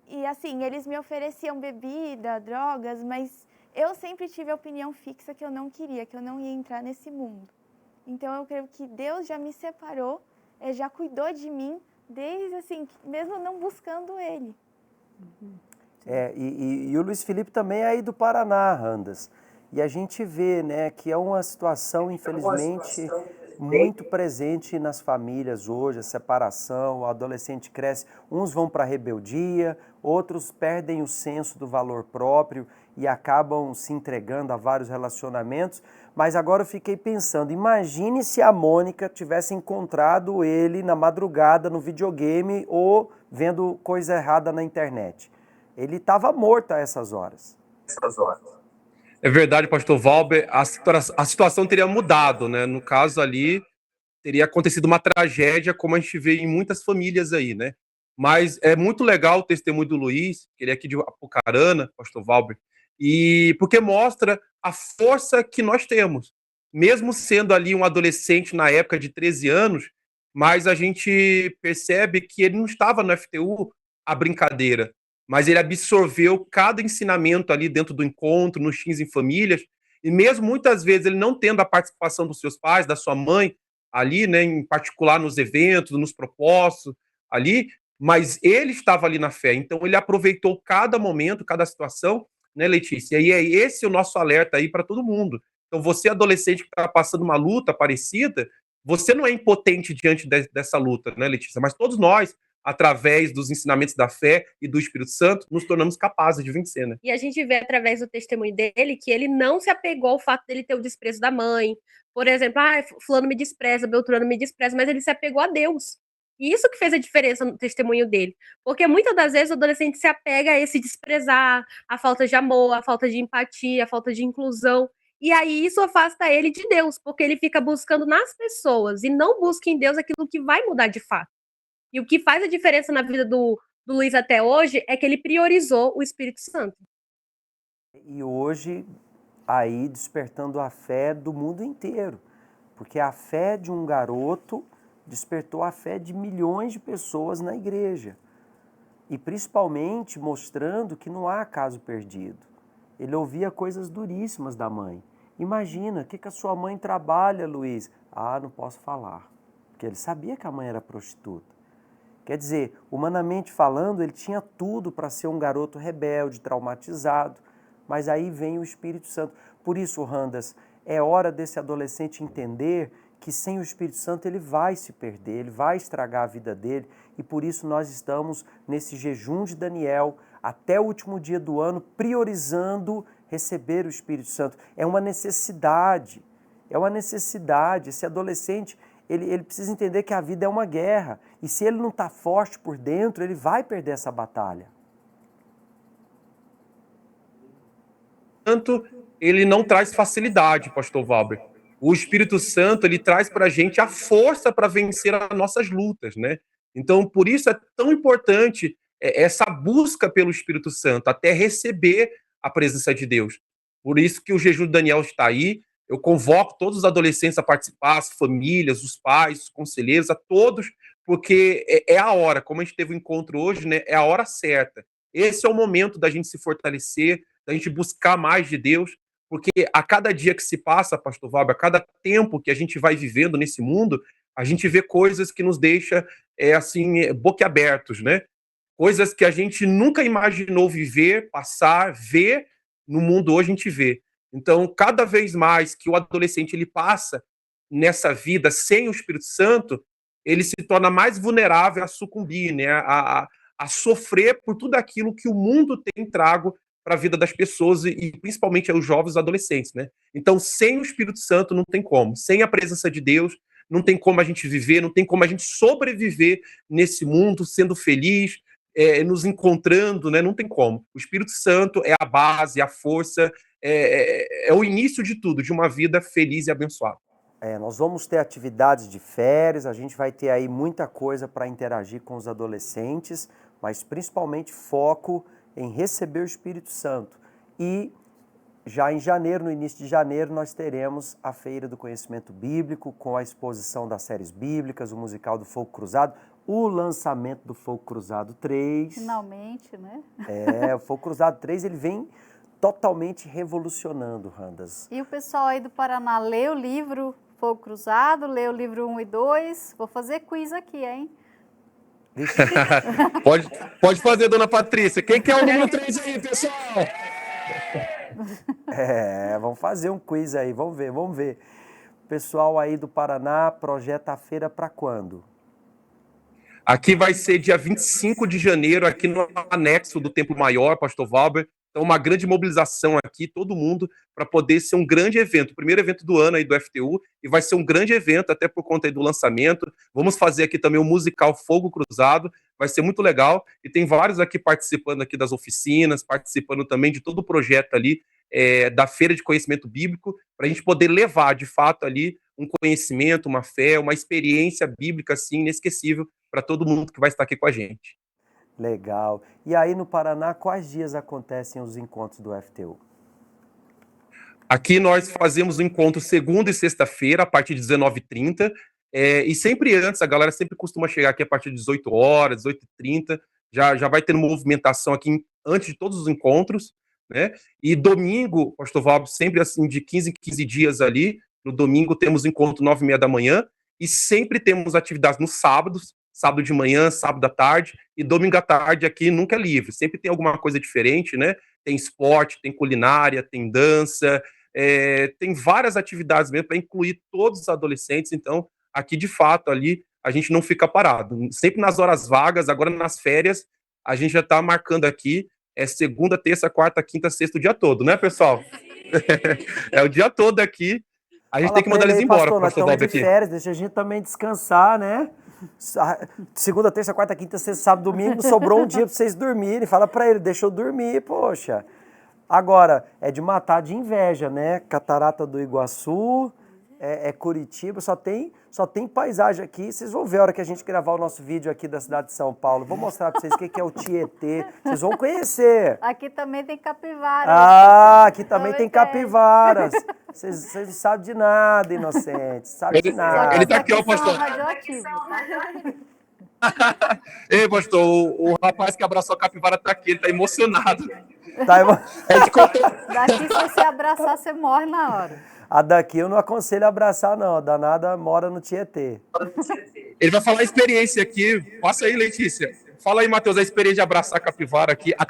e, assim, eles me ofereciam bebida, drogas, mas eu sempre tive a opinião fixa que eu não queria, que eu não ia entrar nesse mundo. Então, eu creio que Deus já me separou, já cuidou de mim, desde, assim, mesmo não buscando Ele. E o Luiz Felipe também é aí do Paraná, Randas. E a gente vê, né, que é uma situação, infelizmente, muito presente nas famílias hoje, a separação, o adolescente cresce, uns vão para a rebeldia, outros perdem o senso do valor próprio e acabam se entregando a vários relacionamentos. Mas agora eu fiquei pensando, imagine se a Mônica tivesse encontrado ele na madrugada no videogame ou vendo coisa errada na internet. Ele estava morto a essas horas. É verdade, pastor Valber, a situação teria mudado, né? No caso ali, teria acontecido uma tragédia, como a gente vê em muitas famílias aí, né? Mas é muito legal o testemunho do Luiz, que ele é aqui de Apucarana, pastor Valber, e porque mostra a força que nós temos. Mesmo sendo ali um adolescente na época de 13 anos, mas a gente percebe que ele não estava no FTU a brincadeira, mas ele absorveu cada ensinamento ali dentro do encontro, nos teens em famílias, e mesmo muitas vezes ele não tendo a participação dos seus pais, da sua mãe, ali, né, em particular nos eventos, nos propósitos, ali, mas ele estava ali na fé, então ele aproveitou cada momento, cada situação, né, Letícia? E é esse o nosso alerta aí para todo mundo. Então você, adolescente que está passando uma luta parecida, você não é impotente diante dessa luta, né, Letícia? Mas todos nós, através dos ensinamentos da fé e do Espírito Santo, nos tornamos capazes de vencer, né? E a gente vê através do testemunho dele que ele não se apegou ao fato dele ter o desprezo da mãe. Por exemplo, fulano me despreza, Beltrano me despreza, mas ele se apegou a Deus. E isso que fez a diferença no testemunho dele. Porque muitas das vezes o adolescente se apega a esse desprezar, a falta de amor, a falta de empatia, a falta de inclusão. E aí isso afasta ele de Deus, porque ele fica buscando nas pessoas e não busca em Deus aquilo que vai mudar de fato. E o que faz a diferença na vida do Luiz até hoje é que ele priorizou o Espírito Santo. E hoje, aí despertando a fé do mundo inteiro. Porque a fé de um garoto despertou a fé de milhões de pessoas na igreja. E principalmente mostrando que não há caso perdido. Ele ouvia coisas duríssimas da mãe. Imagina, o que a sua mãe trabalha, Luiz? Não posso falar. Porque ele sabia que a mãe era prostituta. Quer dizer, humanamente falando, ele tinha tudo para ser um garoto rebelde, traumatizado, mas aí vem o Espírito Santo. Por isso, Randas, é hora desse adolescente entender que sem o Espírito Santo ele vai se perder, ele vai estragar a vida dele, e por isso nós estamos nesse jejum de Daniel, até o último dia do ano, priorizando receber o Espírito Santo. É uma necessidade, esse adolescente... Ele precisa entender que a vida é uma guerra. E se ele não está forte por dentro, ele vai perder essa batalha. Portanto, ele não traz facilidade, pastor Valber. O Espírito Santo, ele traz para a gente a força para vencer as nossas lutas, né? Então, por isso é tão importante essa busca pelo Espírito Santo, até receber a presença de Deus. Por isso que o jejum de Daniel está aí. Eu convoco todos os adolescentes a participar, as famílias, os pais, os conselheiros, a todos, porque é a hora, como a gente teve um encontro hoje, né? É a hora certa. Esse é o momento da gente se fortalecer, da gente buscar mais de Deus, porque a cada dia que se passa, pastor Valber, a cada tempo que a gente vai vivendo nesse mundo, a gente vê coisas que nos deixam, boquiabertos, né? Coisas que a gente nunca imaginou viver, passar, ver, no mundo hoje a gente vê. Então, cada vez mais que o adolescente ele passa nessa vida sem o Espírito Santo, ele se torna mais vulnerável a sucumbir, né? a sofrer por tudo aquilo que o mundo tem trago para a vida das pessoas e principalmente aos jovens e adolescentes, né? Então, sem o Espírito Santo não tem como. Sem a presença de Deus, não tem como a gente viver, não tem como a gente sobreviver nesse mundo, sendo feliz, nos encontrando, né? Não tem como. O Espírito Santo é a base, a força, é o início de tudo, de uma vida feliz e abençoada. Nós vamos ter atividades de férias, a gente vai ter aí muita coisa para interagir com os adolescentes, mas principalmente foco em receber o Espírito Santo. E já em janeiro, no início de janeiro, nós teremos a Feira do Conhecimento Bíblico, com a exposição das séries bíblicas, o musical do Fogo Cruzado, o lançamento do Fogo Cruzado 3. Finalmente, né? O Fogo Cruzado 3, ele vem totalmente revolucionando, Randas. E o pessoal aí do Paraná lê o livro Fogo Cruzado, lê o livro 1 e 2. Vou fazer quiz aqui, hein? Pode fazer, dona Patrícia. Quem quer o número 3 aí, pessoal? Vamos fazer um quiz aí, vamos ver. Pessoal aí do Paraná, projeta a feira para quando? Aqui vai ser dia 25 de janeiro, aqui no anexo do Templo Maior, Pastor Valber. Então, uma grande mobilização aqui, todo mundo, para poder ser um grande evento. O primeiro evento do ano aí do FTU, e vai ser um grande evento, até por conta aí do lançamento. Vamos fazer aqui também o musical Fogo Cruzado, vai ser muito legal. E tem vários aqui participando aqui das oficinas, participando também de todo o projeto ali, da Feira de Conhecimento Bíblico, para a gente poder levar, de fato, ali um conhecimento, uma fé, uma experiência bíblica, assim, inesquecível para todo mundo que vai estar aqui com a gente. Legal. E aí no Paraná, quais dias acontecem os encontros do FTU? Aqui nós fazemos o encontro segunda e sexta-feira, a partir de 19h30, e sempre antes, a galera sempre costuma chegar aqui a partir de 18 horas, 18h30, já vai tendo movimentação aqui antes de todos os encontros, né? E domingo, Pastor Valber, sempre assim, de 15 em 15 dias ali, no domingo temos encontro 9h30 da manhã, e sempre temos atividades nos sábados, sábado de manhã, sábado à tarde, e domingo à tarde aqui nunca é livre, sempre tem alguma coisa diferente, né? Tem esporte, tem culinária, tem dança, tem várias atividades mesmo para incluir todos os adolescentes, então aqui de fato ali a gente não fica parado, sempre nas horas vagas, agora nas férias, a gente já está marcando aqui, segunda, terça, quarta, quinta, sexta, o dia todo, né, pessoal? É o dia todo aqui, a gente tem que mandar eles embora, pastor Valber, aqui. Férias, deixa a gente também descansar, né? Segunda, terça, quarta, quinta, sexta, sábado, domingo, sobrou um dia para vocês dormirem. Fala para ele, deixa eu dormir, poxa. Agora, é de matar de inveja, né? Catarata do Iguaçu, Curitiba, só tem paisagem aqui. Vocês vão ver a hora que a gente gravar o nosso vídeo aqui da cidade de São Paulo. Vou mostrar para vocês o que é o Tietê. Vocês vão conhecer. Aqui também tem capivara. Ah, aqui também tem capivaras. Vocês não sabem de nada, inocentes. Sabem de nada. Ele tá aqui, ó, pastor. Ei, pastor, o rapaz que abraçou a capivara tá aqui, ele tá emocionado. Daqui, se você abraçar, você morre na hora. A daqui eu não aconselho a abraçar, não. A danada mora no Tietê. Ele vai falar a experiência aqui. Passa aí, Letícia. Fala aí, Matheus, a experiência de abraçar a capivara aqui. A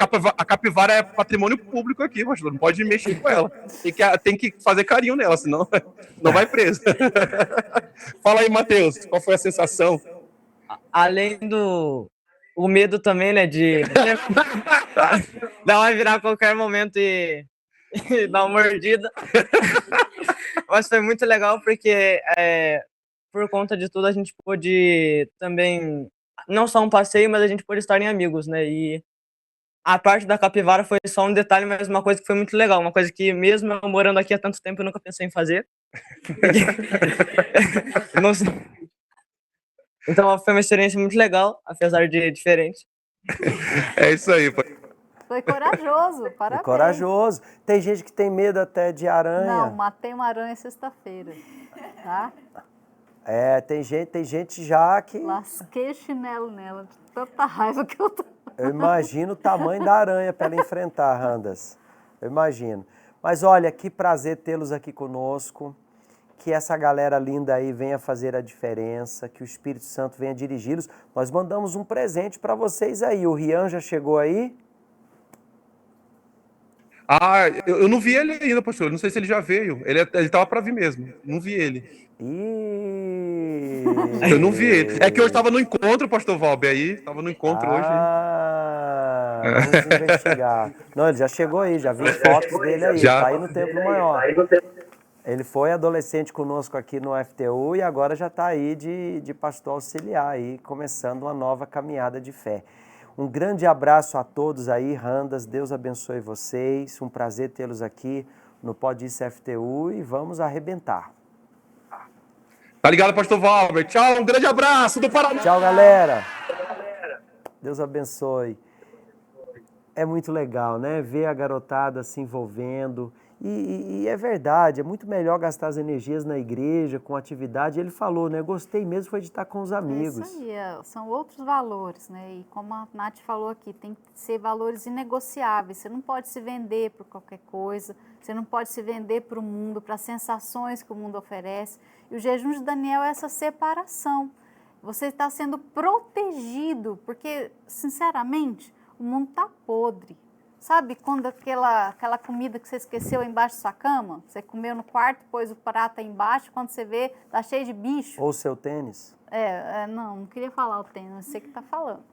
capivara é patrimônio público aqui, pastor. Não pode mexer com ela. Tem que fazer carinho nela, senão não vai preso. Fala aí, Matheus, qual foi a sensação? Além o medo também, né, de dar uma virar a qualquer momento e dar uma mordida. Mas foi muito legal porque, por conta de tudo, a gente pôde também, não só um passeio, mas a gente pôde estar em amigos, né? E a parte da capivara foi só um detalhe, mas uma coisa que foi muito legal, uma coisa que mesmo eu morando aqui há tanto tempo eu nunca pensei em fazer. Não sei. Então foi uma experiência muito legal, apesar de diferente. É isso aí. Foi corajoso, parabéns. Foi corajoso. Tem gente que tem medo até de aranha. Não, matei uma aranha sexta-feira, tá? Tem gente já que... Lasquei o chinelo nela, de tanta raiva que eu tô. Eu imagino o tamanho da aranha para ela enfrentar, Randas. Eu imagino. Mas olha, que prazer tê-los aqui conosco. Que essa galera linda aí venha fazer a diferença, que o Espírito Santo venha dirigi-los. Nós mandamos um presente para vocês aí. O Rian já chegou aí? Ah, eu não vi ele ainda, pastor. Não sei se ele já veio. Ele estava para vir mesmo. Não vi ele. Eu não vi ele. É que eu estava no encontro, pastor Valber, aí. Estava no encontro hoje. Vamos investigar. Não, ele já chegou aí, já vi fotos dele aí. Já. Tá aí no Templo Maior. Ele foi adolescente conosco aqui no FTU e agora já está aí de pastor auxiliar aí, começando uma nova caminhada de fé. Um grande abraço a todos aí, Randas, Deus abençoe vocês, um prazer tê-los aqui no Pode Isso FTU e vamos arrebentar. Tá ligado, pastor Valber? Tchau, um grande abraço do Paraná. Tchau, galera. Deus abençoe. É muito legal, né? Ver a garotada se envolvendo. E é verdade, é muito melhor gastar as energias na igreja, com atividade. Ele falou, né? Gostei mesmo foi de estar com os amigos. Isso aí, são outros valores, né? E como a Nath falou aqui, tem que ser valores inegociáveis. Você não pode se vender por qualquer coisa, você não pode se vender para o mundo, para as sensações que o mundo oferece. E o jejum de Daniel é essa separação. Você está sendo protegido, porque, sinceramente, o mundo está podre. Sabe quando aquela comida que você esqueceu embaixo da sua cama? Você comeu no quarto, pôs o prato aí embaixo, quando você vê, tá cheio de bicho. Ou seu tênis? Não queria falar o tênis, você que tá falando.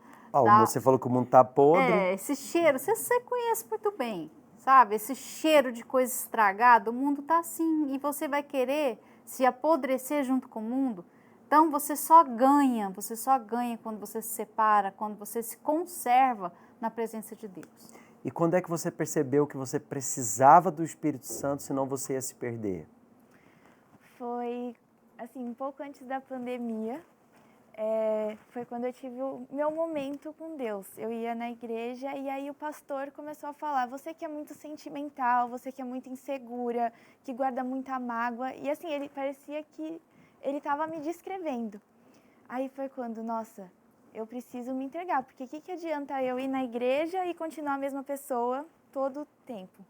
Você falou que o mundo tá podre. Esse cheiro, você conhece muito bem, sabe? Esse cheiro de coisa estragada, o mundo tá assim. E você vai querer se apodrecer junto com o mundo. Então, você só ganha quando você se separa, quando você se conserva na presença de Deus. E quando é que você percebeu que você precisava do Espírito Santo, senão você ia se perder? Foi, assim, um pouco antes da pandemia. Foi quando eu tive o meu momento com Deus. Eu ia na igreja e aí o pastor começou a falar: você que é muito sentimental, você que é muito insegura, que guarda muita mágoa. E assim, ele parecia que ele estava me descrevendo. Aí foi quando, nossa, eu preciso me entregar, porque o que adianta eu ir na igreja e continuar a mesma pessoa todo o tempo?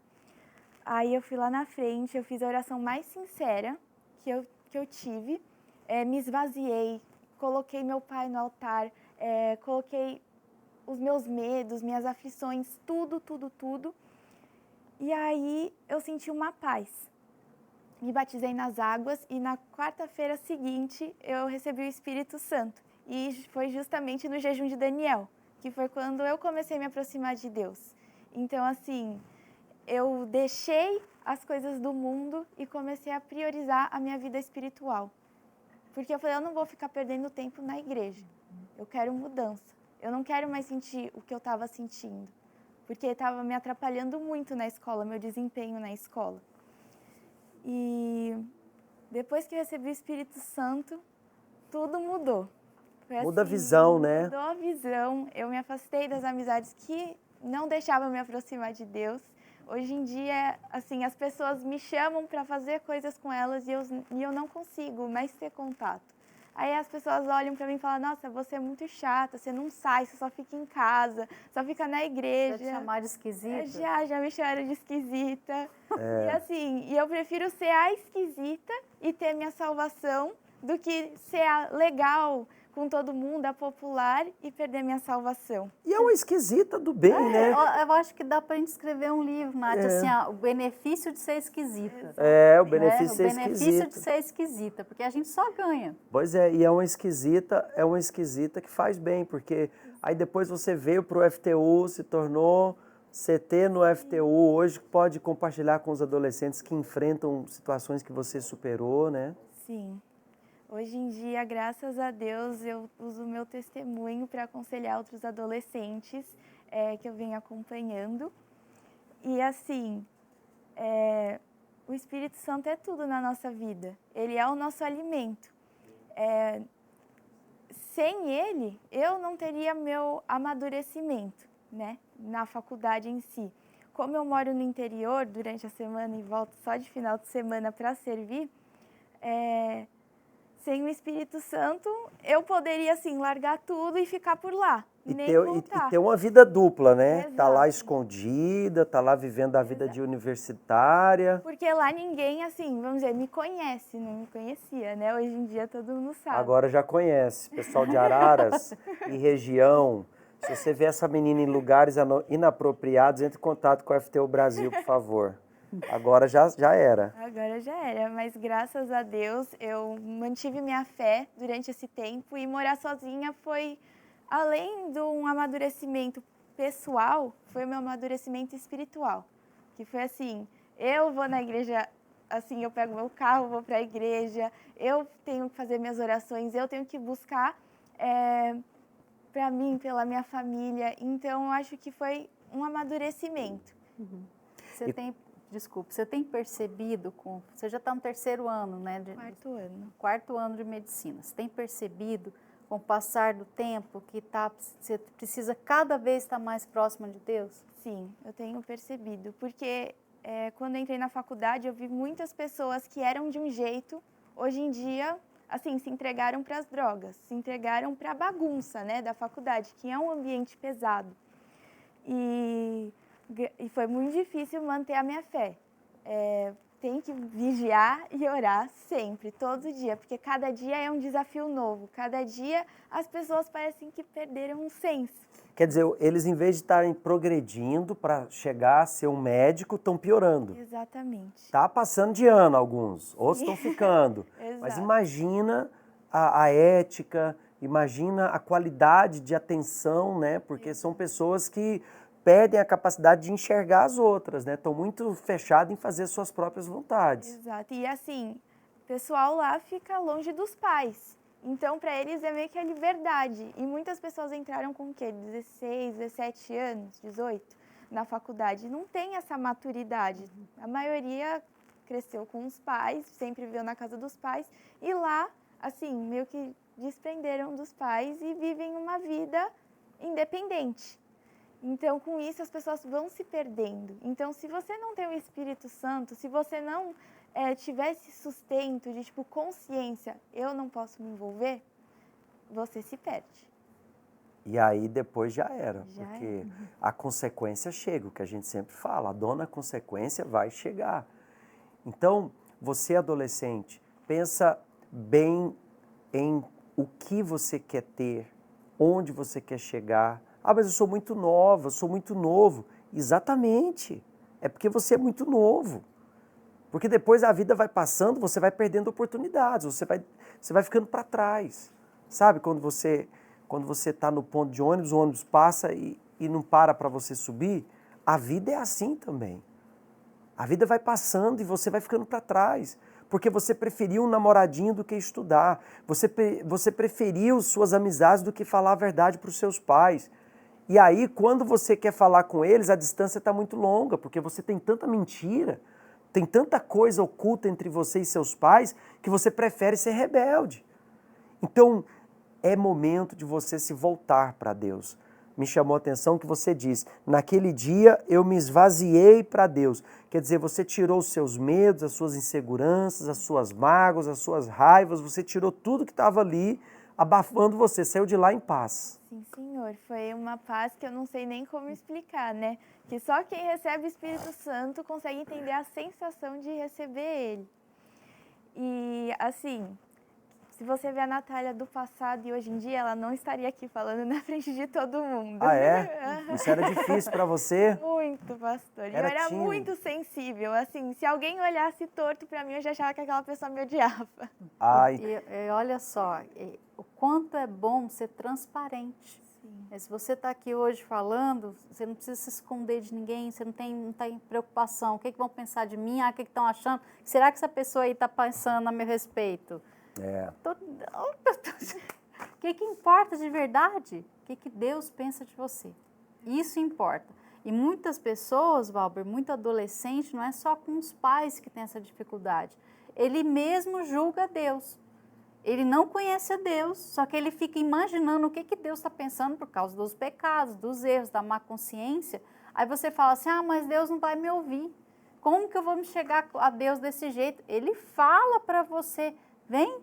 Aí eu fui lá na frente, eu fiz a oração mais sincera que eu tive, me esvaziei, coloquei meu pai no altar, coloquei os meus medos, minhas aflições, tudo. E aí eu senti uma paz. Me batizei nas águas e na quarta-feira seguinte eu recebi o Espírito Santo. E foi justamente no jejum de Daniel, que foi quando eu comecei a me aproximar de Deus. Então, assim, eu deixei as coisas do mundo e comecei a priorizar a minha vida espiritual. Porque eu falei, eu não vou ficar perdendo tempo na igreja. Eu quero mudança. Eu não quero mais sentir o que eu estava sentindo. Porque estava me atrapalhando muito na escola, meu desempenho na escola. E depois que eu recebi o Espírito Santo, tudo mudou. Muda a visão, né? Mudou a visão. Eu me afastei das amizades que não deixavam me aproximar de Deus. Hoje em dia, assim, as pessoas me chamam para fazer coisas com elas e eu não consigo mais ter contato. Aí as pessoas olham para mim e falam: nossa, você é muito chata, você não sai, você só fica em casa, só fica na igreja. Já te chamaram de esquisita? Já me chamaram de esquisita. E assim, eu prefiro ser a esquisita e ter minha salvação do que ser a legal com todo mundo, a popular, e perder minha salvação. E é uma esquisita do bem, né? Eu acho que dá pra gente escrever um livro, Nath, assim, o benefício de ser esquisita. O benefício de ser esquisita. O benefício de ser esquisita, porque a gente só ganha. Pois é, e é uma esquisita que faz bem, porque aí depois você veio pro FTU, se tornou CT no FTU, hoje pode compartilhar com os adolescentes que enfrentam situações que você superou, né? Sim. Hoje em dia, graças a Deus, eu uso o meu testemunho para aconselhar outros adolescentes que eu venho acompanhando. E assim, o Espírito Santo é tudo na nossa vida. Ele é o nosso alimento. Sem ele, eu não teria meu amadurecimento, né, na faculdade em si. Como eu moro no interior durante a semana e volto só de final de semana para servir, sem o Espírito Santo, eu poderia, assim, largar tudo e ficar por lá, e voltar. ter uma vida dupla, né? Exato. Tá lá escondida, tá lá vivendo a vida de universitária. Porque lá ninguém, assim, vamos dizer, me conhece, não me conhecia, né? Hoje em dia todo mundo sabe. Agora já conhece. Pessoal de Araras e região, se você vê essa menina em lugares inapropriados, entre em contato com a FTU Brasil, por favor. Agora já era. Agora já era, mas graças a Deus eu mantive minha fé durante esse tempo e morar sozinha foi, além de um amadurecimento pessoal, foi meu amadurecimento espiritual. Que foi assim, eu vou na igreja, assim, eu pego meu carro, vou para a igreja, eu tenho que fazer minhas orações, eu tenho que buscar para mim, pela minha família. Então, eu acho que foi um amadurecimento. Você tem percebido, você já está no terceiro ano, né? Quarto ano de medicina. Você tem percebido, com o passar do tempo, que você precisa cada vez estar mais próxima de Deus? Sim, eu tenho percebido. Porque quando eu entrei na faculdade, eu vi muitas pessoas que eram de um jeito, hoje em dia, assim, se entregaram para as drogas, se entregaram para a bagunça, né, da faculdade, que é um ambiente pesado. E foi muito difícil manter a minha fé. Tem que vigiar e orar sempre, todo dia, porque cada dia é um desafio novo. Cada dia as pessoas parecem que perderam um senso. Quer dizer, eles em vez de estarem progredindo para chegar a ser um médico, estão piorando. Exatamente. Tá passando de ano alguns, outros estão ficando. Mas Exato. imagina a ética, imagina a qualidade de atenção, né? Porque são pessoas que perdem a capacidade de enxergar as outras, né? Estão muito fechados em fazer suas próprias vontades. Exato. E assim, o pessoal lá fica longe dos pais. Então, para eles é meio que a liberdade. E muitas pessoas entraram com o quê? 16, 17 anos, 18, na faculdade. Não tem essa maturidade. A maioria cresceu com os pais, sempre viveu na casa dos pais. E lá, assim, meio que desprenderam dos pais e vivem uma vida independente. Então, com isso, as pessoas vão se perdendo. Então, se você não tem o Espírito Santo, se você não tiver esse sustento de, tipo, consciência, eu não posso me envolver, você se perde. E aí depois já era, porque a consequência chega, o que a gente sempre fala, a dona consequência vai chegar. Então, você adolescente, pensa bem em o que você quer ter, onde você quer chegar. Ah, mas eu sou muito nova, eu sou muito novo. Exatamente, é porque você é muito novo. Porque depois a vida vai passando, você vai perdendo oportunidades, você vai ficando para trás. Sabe, quando você está no ponto de ônibus, o ônibus passa e não para você subir, a vida é assim também. A vida vai passando e você vai ficando para trás, porque você preferiu um namoradinho do que estudar, você preferiu suas amizades do que falar a verdade para os seus pais. E aí, quando você quer falar com eles, a distância está muito longa, porque você tem tanta mentira, tem tanta coisa oculta entre você e seus pais, que você prefere ser rebelde. Então, é momento de você se voltar para Deus. Me chamou a atenção que você diz, naquele dia eu me esvaziei para Deus. Quer dizer, você tirou os seus medos, as suas inseguranças, as suas mágoas, as suas raivas, você tirou tudo que estava ali, abafando você, saiu de lá em paz. Sim, Senhor, foi uma paz que eu não sei nem como explicar, né? Que só quem recebe o Espírito Santo consegue entender a sensação de receber ele. E, assim, se você vê a Natália do passado e hoje em dia, ela não estaria aqui falando na frente de todo mundo. Ah, é? Isso era difícil para você? Muito, pastor. Eu era tímido. muito sensível. Assim, se alguém olhasse torto para mim, eu já achava que aquela pessoa me odiava. Ai. E olha só, o quanto é bom ser transparente. Se você está aqui hoje falando, você não precisa se esconder de ninguém, você não tem preocupação. O que vão pensar de mim? O que estão achando? Será que essa pessoa aí está pensando a meu respeito? O que importa de verdade? O que Deus pensa de você? Isso importa. E muitas pessoas, Valber, muito adolescente, não é só com os pais que tem essa dificuldade. Ele mesmo julga Deus. Ele não conhece a Deus, só que ele fica imaginando o que Deus está pensando por causa dos pecados, dos erros, da má consciência. Aí você fala assim, mas Deus não vai me ouvir. Como que eu vou me chegar a Deus desse jeito? Ele fala para você, vem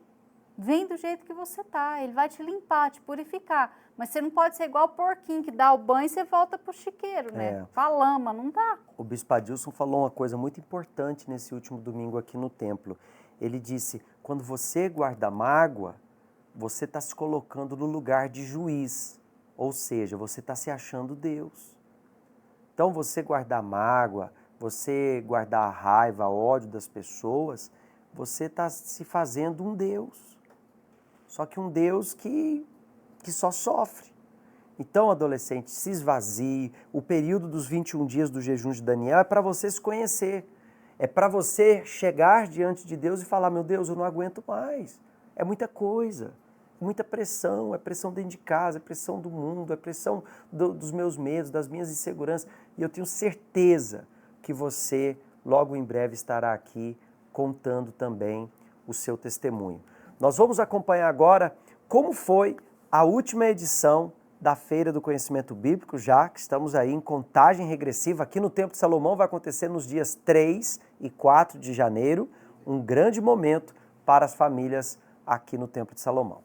do jeito que você tá. Ele vai te limpar, te purificar. Mas você não pode ser igual o porquinho que dá o banho e você volta pro chiqueiro, né? Com a lama, não dá. O Bispo Adilson falou uma coisa muito importante nesse último domingo aqui no templo. Ele disse, quando você guarda mágoa, você está se colocando no lugar de juiz. Ou seja, você está se achando Deus. Então, você guardar mágoa, você guardar a raiva, ódio das pessoas, você está se fazendo um Deus. Só que um Deus que só sofre. Então, adolescente, se esvazie. O período dos 21 dias do jejum de Daniel é para você se conhecer. É para você chegar diante de Deus e falar, meu Deus, eu não aguento mais. É muita coisa, muita pressão, é pressão dentro de casa, é pressão do mundo, é pressão dos meus medos, das minhas inseguranças. E eu tenho certeza que você, logo em breve, estará aqui contando também o seu testemunho. Nós vamos acompanhar agora como foi a última edição da Feira do Conhecimento Bíblico, já que estamos aí em contagem regressiva. Aqui no Templo de Salomão vai acontecer nos dias 3 e 4 de janeiro, um grande momento para as famílias aqui no Templo de Salomão.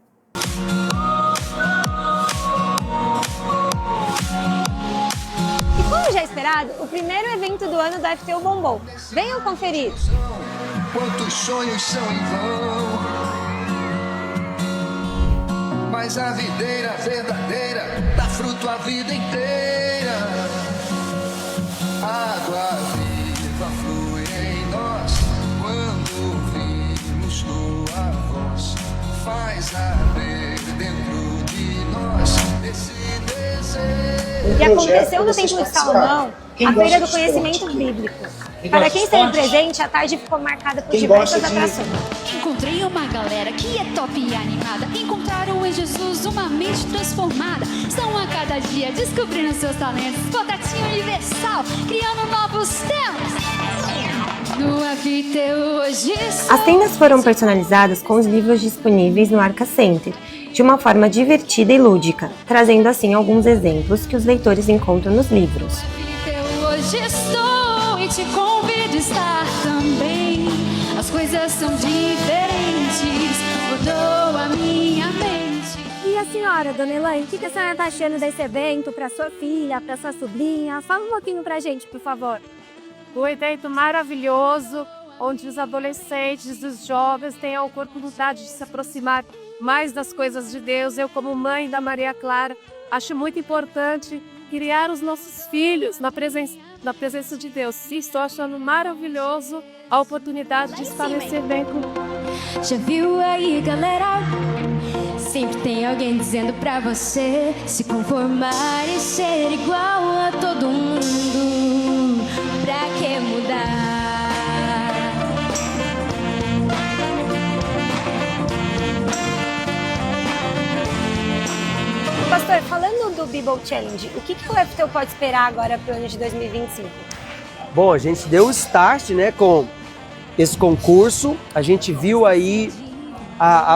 E como já esperado, o primeiro evento do ano da FTU bombou. Venham conferir! Quantos sonhos são em vão, Mas a videira verdadeira dá fruto a vida inteira. Água viva flui em nós quando ouvimos tua voz. Faz arder dentro de nós esse desejo. E aconteceu no Templo de Salomão a Feira do Conhecimento Bíblico. Para quem esteve presente, a tarde ficou marcada por diversas atrações. Encontrei uma galera que é top e animada. Encontraram em Jesus uma mente transformada. Estão a cada dia descobrindo seus talentos. Contatinho universal, criando novos temas. No FTU hoje. As tendas foram personalizadas com os livros disponíveis no Arca Center, de uma forma divertida e lúdica, trazendo assim alguns exemplos que os leitores encontram nos livros. Eu hoje estou e te convido a estar também. As coisas são diferentes, mudou a minha mente. E a senhora, dona Elaine, o que a senhora está achando desse evento para sua filha, para sua sobrinha? Fala um pouquinho pra gente, por favor. Um evento maravilhoso, onde os adolescentes, os jovens têm a oportunidade de se aproximar mais das coisas de Deus. Eu, como mãe da Maria Clara, acho muito importante criar os nossos filhos na presença de Deus. E estou achando maravilhoso a oportunidade de estar nesse evento. Já viu aí, galera? Sempre tem alguém dizendo pra você se conformar e ser igual a todo mundo. Pra que mudar? Pastor, falando do Bible Challenge, o que o FTU pode esperar agora para o ano de 2025? Bom, a gente deu o start, né, com esse concurso. A gente viu aí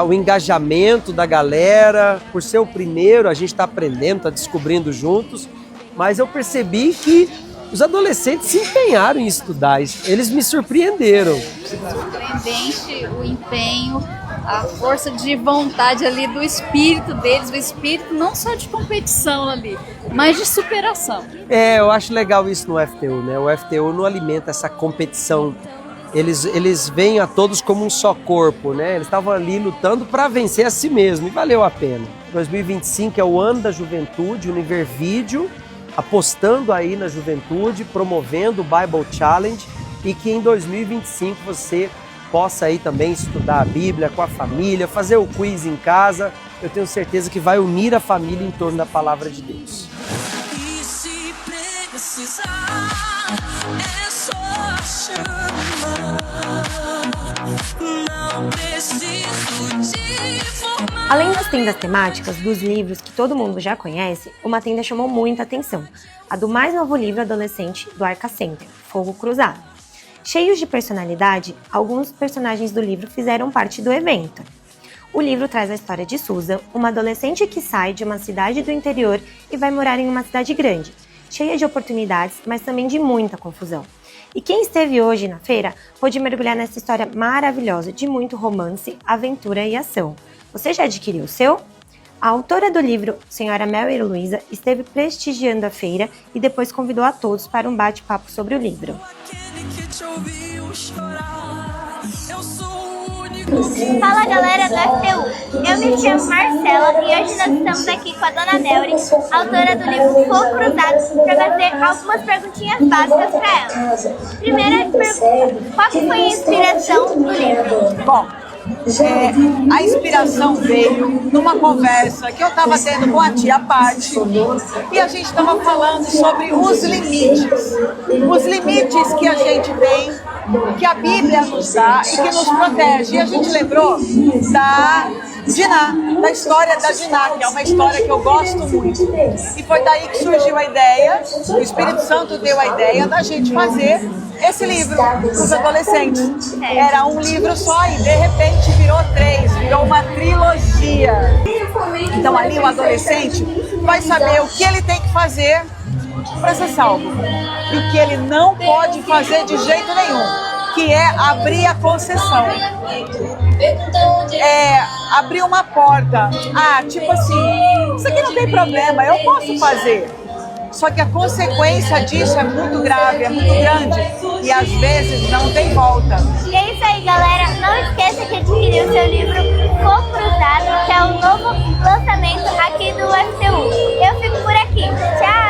o engajamento da galera. Por ser o primeiro, a gente está aprendendo, está descobrindo juntos. Mas eu percebi que os adolescentes se empenharam em estudar. Eles me surpreenderam. Surpreendente o empenho, a força de vontade ali do espírito deles, o espírito não só de competição ali, mas de superação. Eu acho legal isso no FTU, né? O FTU não alimenta essa competição. Eles veem a todos como um só corpo, né? Eles estavam ali lutando para vencer a si mesmo e valeu a pena. 2025 é o ano da juventude, Univervídeo, apostando aí na juventude, promovendo o Bible Challenge e que em 2025 você possa aí também estudar a Bíblia com a família, fazer o quiz em casa. Eu tenho certeza que vai unir a família em torno da palavra de Deus. E se precisar, é só chamar. Não preciso te formar. Além das tendas temáticas dos livros que todo mundo já conhece, uma tenda chamou muita atenção, a do mais novo livro adolescente do Arca Center, Fogo Cruzado. Cheios de personalidade, alguns personagens do livro fizeram parte do evento. O livro traz a história de Susan, uma adolescente que sai de uma cidade do interior e vai morar em uma cidade grande, cheia de oportunidades, mas também de muita confusão. E quem esteve hoje na feira pôde mergulhar nessa história maravilhosa de muito romance, aventura e ação. Você já adquiriu o seu? A autora do livro, Senhora Mary Luisa, esteve prestigiando a feira e depois convidou a todos para um bate-papo sobre o livro. Fala galera do FTU, eu me chamo Marcela e hoje nós estamos aqui com a Dona Neuri, autora do livro Fogo Cruzado, para fazer algumas perguntinhas básicas para ela. Primeira pergunta, qual foi a inspiração do livro? Bom, a inspiração veio numa conversa que eu estava tendo com a tia Paty e a gente estava falando sobre os limites que a gente tem, que a Bíblia nos dá e que nos protege. E a gente lembrou da Diná, da história da Diná, que é uma história que eu gosto muito. E foi daí que surgiu a ideia, o Espírito Santo deu a ideia da gente fazer esse livro para os adolescentes. Era um livro só e de repente virou 3, virou uma trilogia. Então ali o adolescente vai saber o que ele tem que fazer para ser salvo e o que ele não pode fazer de jeito nenhum, que é abrir a concessão. Abrir uma porta. Tipo assim, isso aqui não tem problema, eu posso fazer. Só que a consequência disso é muito grave, é muito grande e às vezes não tem volta. E é isso aí, galera. Não esqueça de adquirir o seu livro Fogo Cruzado, que é o novo lançamento aqui do UFTU. Eu fico por aqui. Tchau!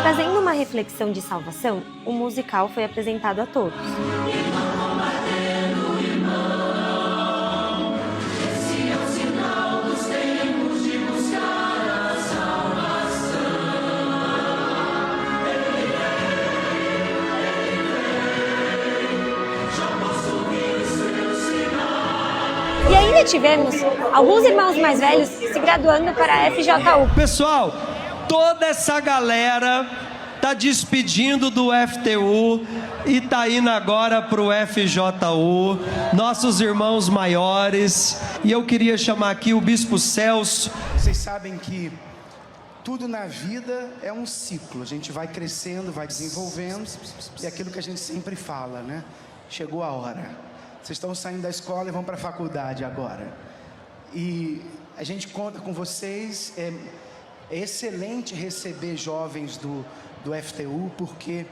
Trazendo uma reflexão de salvação, o musical foi apresentado a todos. E ainda tivemos alguns irmãos mais velhos se graduando para a FJU. Pessoal, toda essa galera tá despedindo do FTU e tá indo agora pro FJU, nossos irmãos maiores. E eu queria chamar aqui o Bispo Celso. Vocês sabem que tudo na vida é um ciclo. A gente vai crescendo, vai desenvolvendo. E é aquilo que a gente sempre fala, né? Chegou a hora. Vocês estão saindo da escola e vão para a faculdade agora. E a gente conta com vocês. É excelente receber jovens do FTU, porque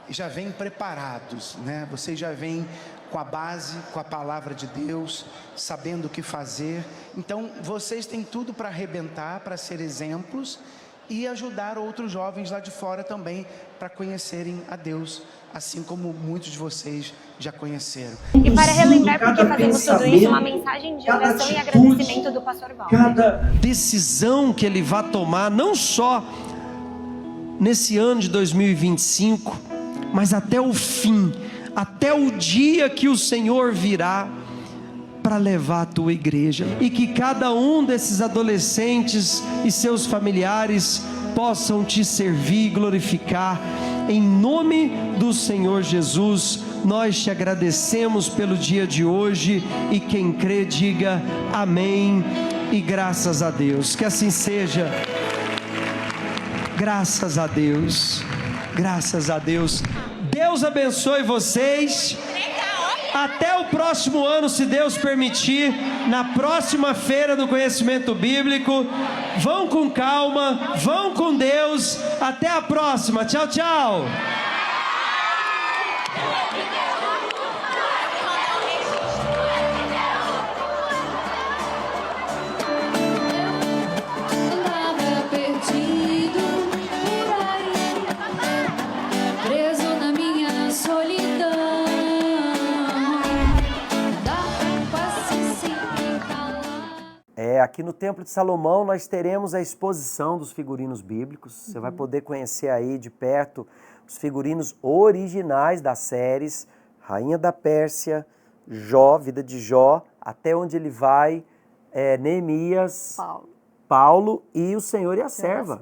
já vêm preparados, né? Vocês já vêm com a base, com a palavra de Deus, sabendo o que fazer. Então, vocês têm tudo para arrebentar, para ser exemplos e ajudar outros jovens lá de fora também para conhecerem a Deus, assim como muitos de vocês já conheceram. E para relembrar por que fazemos tudo isso, uma mensagem de oração e agradecimento do pastor Walter. Cada decisão que ele vai tomar, não só nesse ano de 2025, mas até o fim, até o dia que o Senhor virá para levar a tua igreja. E que cada um desses adolescentes e seus familiares possam te servir e glorificar. Em nome do Senhor Jesus, nós te agradecemos pelo dia de hoje, e quem crê diga amém e graças a Deus. Que assim seja. Graças a Deus. Graças a Deus. Deus abençoe vocês. Até o próximo ano, se Deus permitir, na próxima feira do conhecimento bíblico. Vão com calma, vão com Deus. Até a próxima. Tchau, tchau. Aqui no Templo de Salomão nós teremos a exposição dos figurinos bíblicos. Você vai poder conhecer aí de perto os figurinos originais das séries Rainha da Pérsia, Jó, Vida de Jó, até onde ele vai, Neemias, Paulo e o Senhor e a Serva.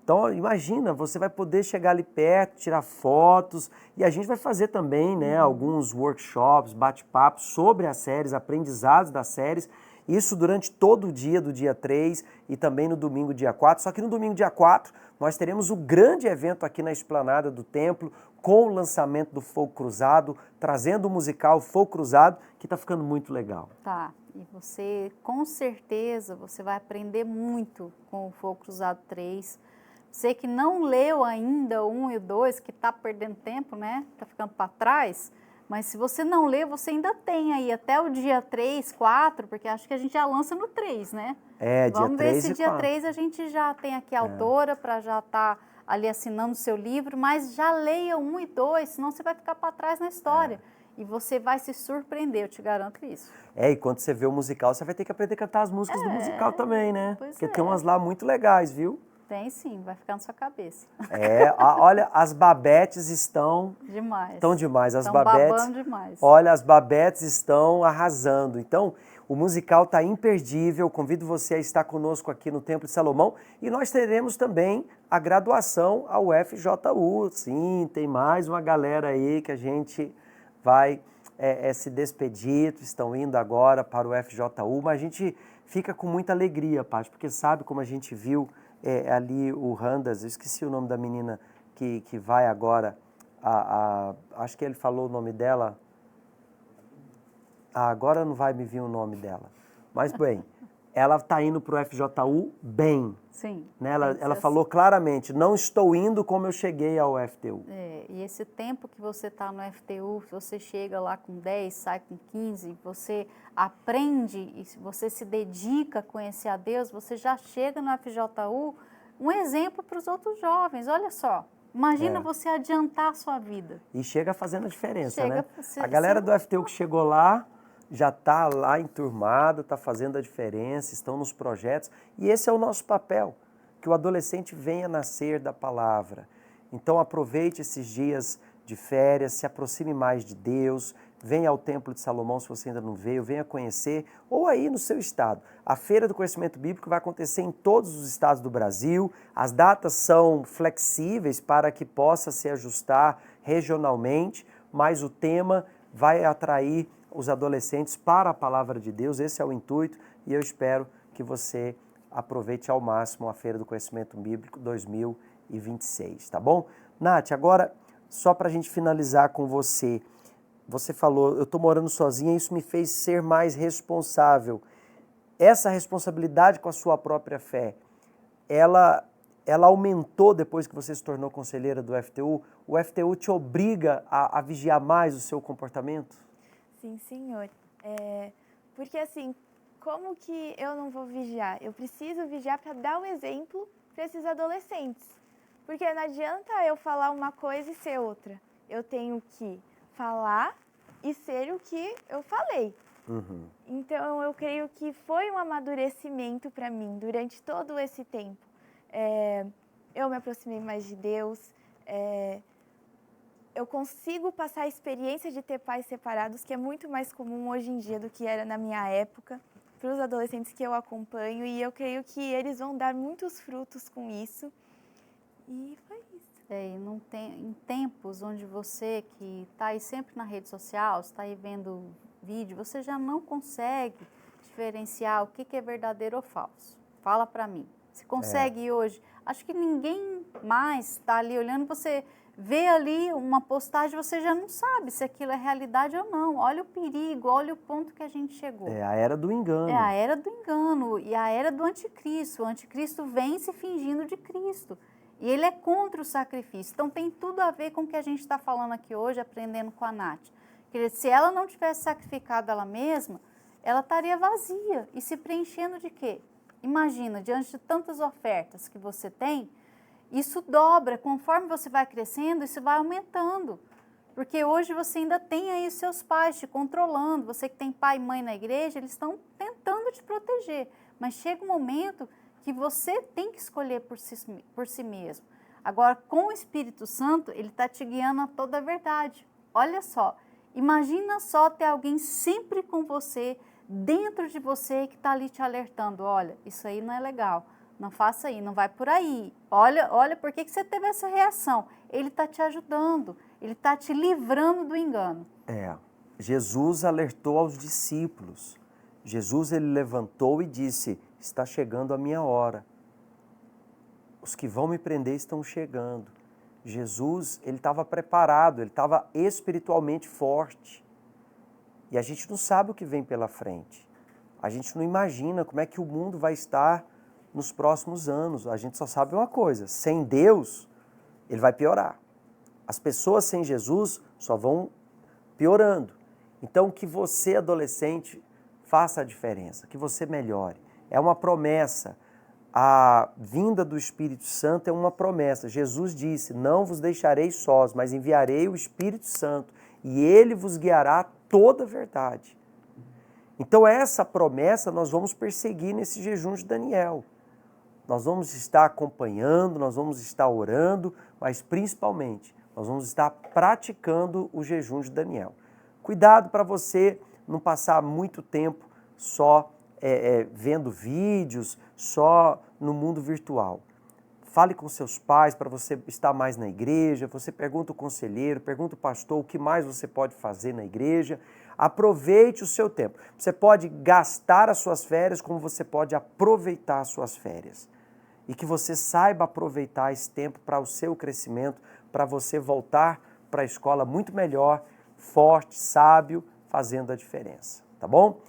Então imagina, você vai poder chegar ali perto, tirar fotos, e a gente vai fazer também, né, alguns workshops, bate-papos sobre as séries, aprendizados das séries. Isso durante todo o dia do dia 3 e também no domingo dia 4. Só que no domingo dia 4 nós teremos o grande evento aqui na esplanada do templo com o lançamento do Fogo Cruzado, trazendo o musical Fogo Cruzado, que está ficando muito legal. Tá, e você com certeza você vai aprender muito com o Fogo Cruzado 3. Você que não leu ainda o 1 e o 2, que está perdendo tempo, né? Está ficando para trás. Mas se você não lê, você ainda tem aí até o dia 3, 4, porque acho que a gente já lança no 3, né? Vamos ver se dia 3 a gente já tem aqui a autora para já estar ali assinando o seu livro, mas já leia o 1 e 2, senão você vai ficar para trás na história. E você vai se surpreender, eu te garanto isso. E quando você vê o musical, você vai ter que aprender a cantar as músicas do musical também, né? Porque tem umas lá muito legais, viu? Tem sim, vai ficar na sua cabeça. Olha, as Babetes estão... Demais. Estão demais. As estão Babetes, babando demais. Olha, as Babetes estão arrasando. Então, o musical está imperdível. Convido você a estar conosco aqui no Templo de Salomão. E nós teremos também a graduação ao FJU. Sim, tem mais uma galera aí que a gente vai se despedir. Estão indo agora para o FJU. Mas a gente fica com muita alegria, Paty, porque sabe como a gente viu... ali o Randas, eu esqueci o nome da menina que vai agora, acho que ele falou o nome dela, Agora não vai me vir o nome dela. Mas, bem, ela está indo para o FJU bem. Sim. Né? Ela falou claramente, não estou indo como eu cheguei ao FTU. E esse tempo que você está no FTU, você chega lá com 10, sai com 15, você aprende e você se dedica a conhecer a Deus, você já chega no FJU um exemplo para os outros jovens. Olha só, imagina você adiantar a sua vida. E chega fazendo a diferença, Chega, né? A galera do FTU que chegou lá, já está lá enturmado, está fazendo a diferença, estão nos projetos. E esse é o nosso papel, que o adolescente venha nascer da palavra. Então aproveite esses dias de férias, se aproxime mais de Deus, venha ao Templo de Salomão se você ainda não veio, venha conhecer, ou aí no seu estado. A Feira do Conhecimento Bíblico vai acontecer em todos os estados do Brasil, as datas são flexíveis para que possa se ajustar regionalmente, mas o tema vai atrair os adolescentes para a palavra de Deus, esse é o intuito, e eu espero que você aproveite ao máximo a Feira do Conhecimento Bíblico 2026, tá bom? Nath, agora, só para a gente finalizar com você, você falou, eu estou morando sozinha, isso me fez ser mais responsável. Essa responsabilidade com a sua própria fé, ela aumentou depois que você se tornou conselheira do FTU? O FTU te obriga a vigiar mais o seu comportamento? Sim, senhor. Porque assim, como que eu não vou vigiar? Eu preciso vigiar para dar o exemplo para esses adolescentes. Porque não adianta eu falar uma coisa e ser outra. Eu tenho que falar e ser o que eu falei. Uhum. Então, eu creio que foi um amadurecimento para mim durante todo esse tempo. Eu me aproximei mais de Deus, eu consigo passar a experiência de ter pais separados, que é muito mais comum hoje em dia do que era na minha época, para os adolescentes que eu acompanho, e eu creio que eles vão dar muitos frutos com isso. E foi isso. Em tempos onde você que está aí sempre na rede social, está aí vendo vídeo, você já não consegue diferenciar o que é verdadeiro ou falso. Fala para mim. Você consegue hoje? Acho que ninguém mais está ali olhando, você vê ali uma postagem, você já não sabe se aquilo é realidade ou não. Olha o perigo, olha o ponto que a gente chegou. É a era do engano. É a era do engano e a era do anticristo. O anticristo vem se fingindo de Cristo. E ele é contra o sacrifício. Então tem tudo a ver com o que a gente está falando aqui hoje, aprendendo com a Nath. Porque se ela não tivesse sacrificado ela mesma, ela estaria vazia e se preenchendo de quê? Imagina, diante de tantas ofertas que você tem, isso dobra, conforme você vai crescendo, isso vai aumentando. Porque hoje você ainda tem aí os seus pais te controlando, você que tem pai e mãe na igreja, eles estão tentando te proteger. Mas chega um momento que você tem que escolher por si mesmo. Agora, com o Espírito Santo, ele está te guiando a toda a verdade. Olha só, imagina só ter alguém sempre com você, dentro de você, que está ali te alertando. Olha, isso aí não é legal. Não faça aí, não vai por aí. Olha, por que você teve essa reação? Ele está te ajudando, ele está te livrando do engano. Jesus alertou aos discípulos. Jesus, ele levantou e disse, está chegando a minha hora. Os que vão me prender estão chegando. Jesus, ele estava preparado, ele estava espiritualmente forte. E a gente não sabe o que vem pela frente. A gente não imagina como é que o mundo vai estar nos próximos anos. A gente só sabe uma coisa, sem Deus, ele vai piorar. As pessoas sem Jesus só vão piorando. Então, que você, adolescente, faça a diferença, que você melhore. É uma promessa. A vinda do Espírito Santo é uma promessa. Jesus disse, não vos deixarei sós, mas enviarei o Espírito Santo e ele vos guiará a toda a verdade. Então, essa promessa nós vamos perseguir nesse jejum de Daniel. Nós vamos estar acompanhando, nós vamos estar orando, mas principalmente nós vamos estar praticando o jejum de Daniel. Cuidado para você não passar muito tempo só vendo vídeos, só no mundo virtual. Fale com seus pais para você estar mais na igreja, você pergunta o conselheiro, pergunta o pastor o que mais você pode fazer na igreja. Aproveite o seu tempo. Você pode gastar as suas férias como você pode aproveitar as suas férias. E que você saiba aproveitar esse tempo para o seu crescimento, para você voltar para a escola muito melhor, forte, sábio, fazendo a diferença. tá bom?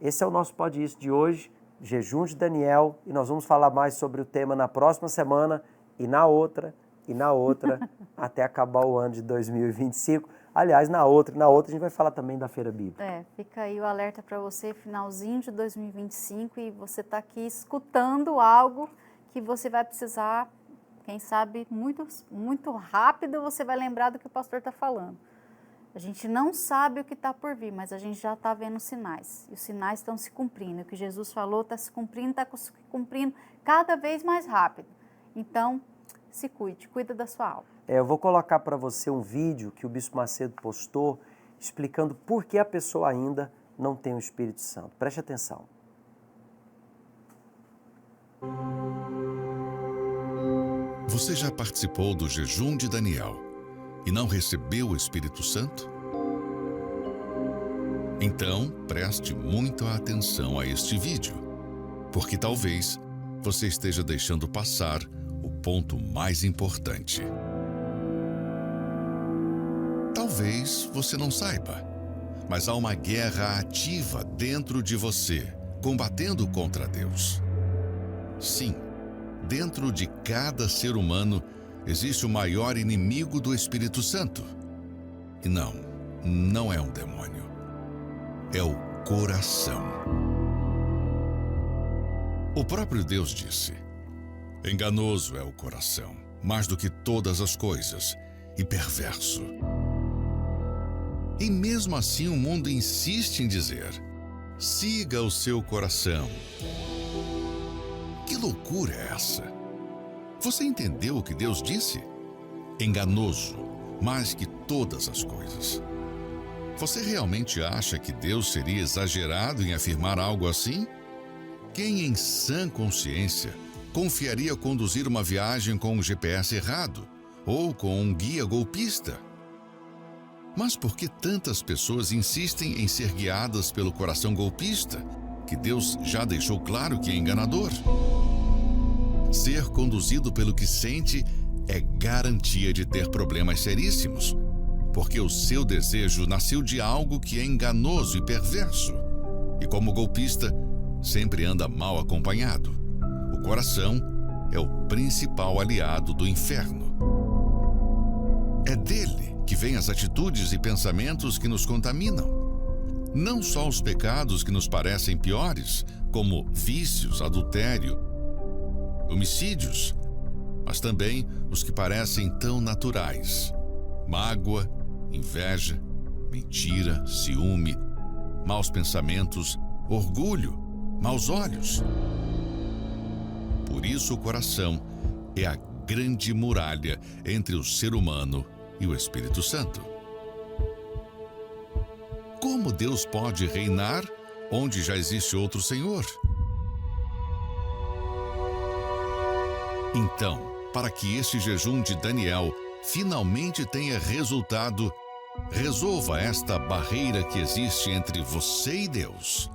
Esse é o nosso Pode Isso de hoje, Jejum de Daniel, e nós vamos falar mais sobre o tema na próxima semana e na outra, até acabar o ano de 2025. Aliás, na outra a gente vai falar também da Feira Bíblica. Fica aí o alerta para você, finalzinho de 2025, e você está aqui escutando algo que você vai precisar, quem sabe, muito rápido você vai lembrar do que o pastor está falando. A gente não sabe o que está por vir, mas a gente já está vendo sinais. E os sinais estão se cumprindo. O que Jesus falou está se cumprindo cada vez mais rápido. Então, se cuida da sua alma. Eu vou colocar para você um vídeo que o Bispo Macedo postou, explicando por que a pessoa ainda não tem o Espírito Santo. Preste atenção. Você já participou do jejum de Daniel e não recebeu o Espírito Santo? Então, preste muita atenção a este vídeo, porque talvez você esteja deixando passar o ponto mais importante. Talvez você não saiba, mas há uma guerra ativa dentro de você, combatendo contra Deus. Sim, dentro de cada ser humano existe o maior inimigo do Espírito Santo. E não é um demônio. É o coração. O próprio Deus disse: enganoso é o coração, mais do que todas as coisas, e perverso. E mesmo assim o mundo insiste em dizer: siga o seu coração. Que loucura é essa? Você entendeu o que Deus disse? Enganoso, mais que todas as coisas. Você realmente acha que Deus seria exagerado em afirmar algo assim? Quem em sã consciência confiaria conduzir uma viagem com um GPS errado ou com um guia golpista? Mas por que tantas pessoas insistem em ser guiadas pelo coração golpista, que Deus já deixou claro que é enganador? Ser conduzido pelo que sente é garantia de ter problemas seríssimos, porque o seu desejo nasceu de algo que é enganoso e perverso. E como golpista, sempre anda mal acompanhado. O coração é o principal aliado do inferno. É dele que vêm as atitudes e pensamentos que nos contaminam. Não só os pecados que nos parecem piores, como vícios, adultério, homicídios, mas também os que parecem tão naturais: mágoa, inveja, mentira, ciúme, maus pensamentos, orgulho, maus olhos. Por isso o coração é a grande muralha entre o ser humano e o Espírito Santo. Como Deus pode reinar onde já existe outro Senhor? Então, para que este jejum de Daniel finalmente tenha resultado, resolva esta barreira que existe entre você e Deus.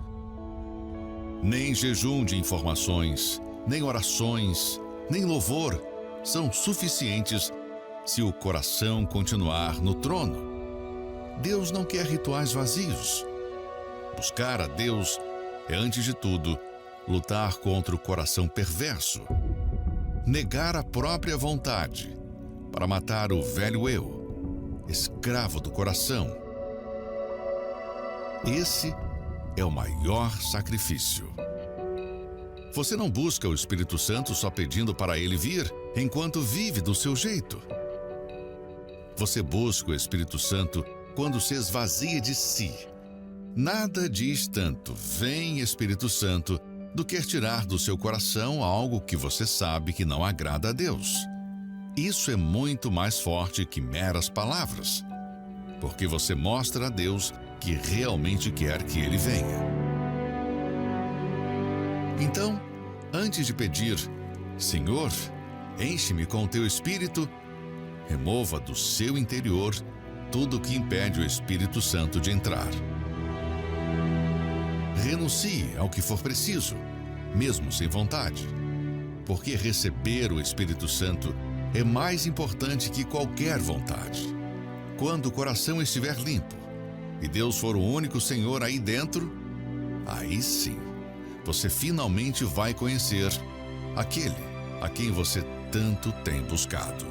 Nem jejum de informações, nem orações, nem louvor são suficientes se o coração continuar no trono. Deus não quer rituais vazios. Buscar a Deus é, antes de tudo, lutar contra o coração perverso. Negar a própria vontade para matar o velho eu, escravo do coração. Esse é o maior sacrifício. Você não busca o Espírito Santo só pedindo para ele vir enquanto vive do seu jeito. Você busca o Espírito Santo quando se esvazia de si. Nada diz tanto, vem Espírito Santo, do que tirar do seu coração algo que você sabe que não agrada a Deus. Isso é muito mais forte que meras palavras, porque você mostra a Deus que realmente quer que ele venha. Então, antes de pedir, Senhor, enche-me com o teu Espírito, remova do seu interior tudo que impede o Espírito Santo de entrar. Renuncie ao que for preciso, mesmo sem vontade, porque receber o Espírito Santo é mais importante que qualquer vontade. Quando o coração estiver limpo e Deus for o único Senhor aí dentro, Aí sim, você finalmente vai conhecer aquele a quem você tanto tem buscado.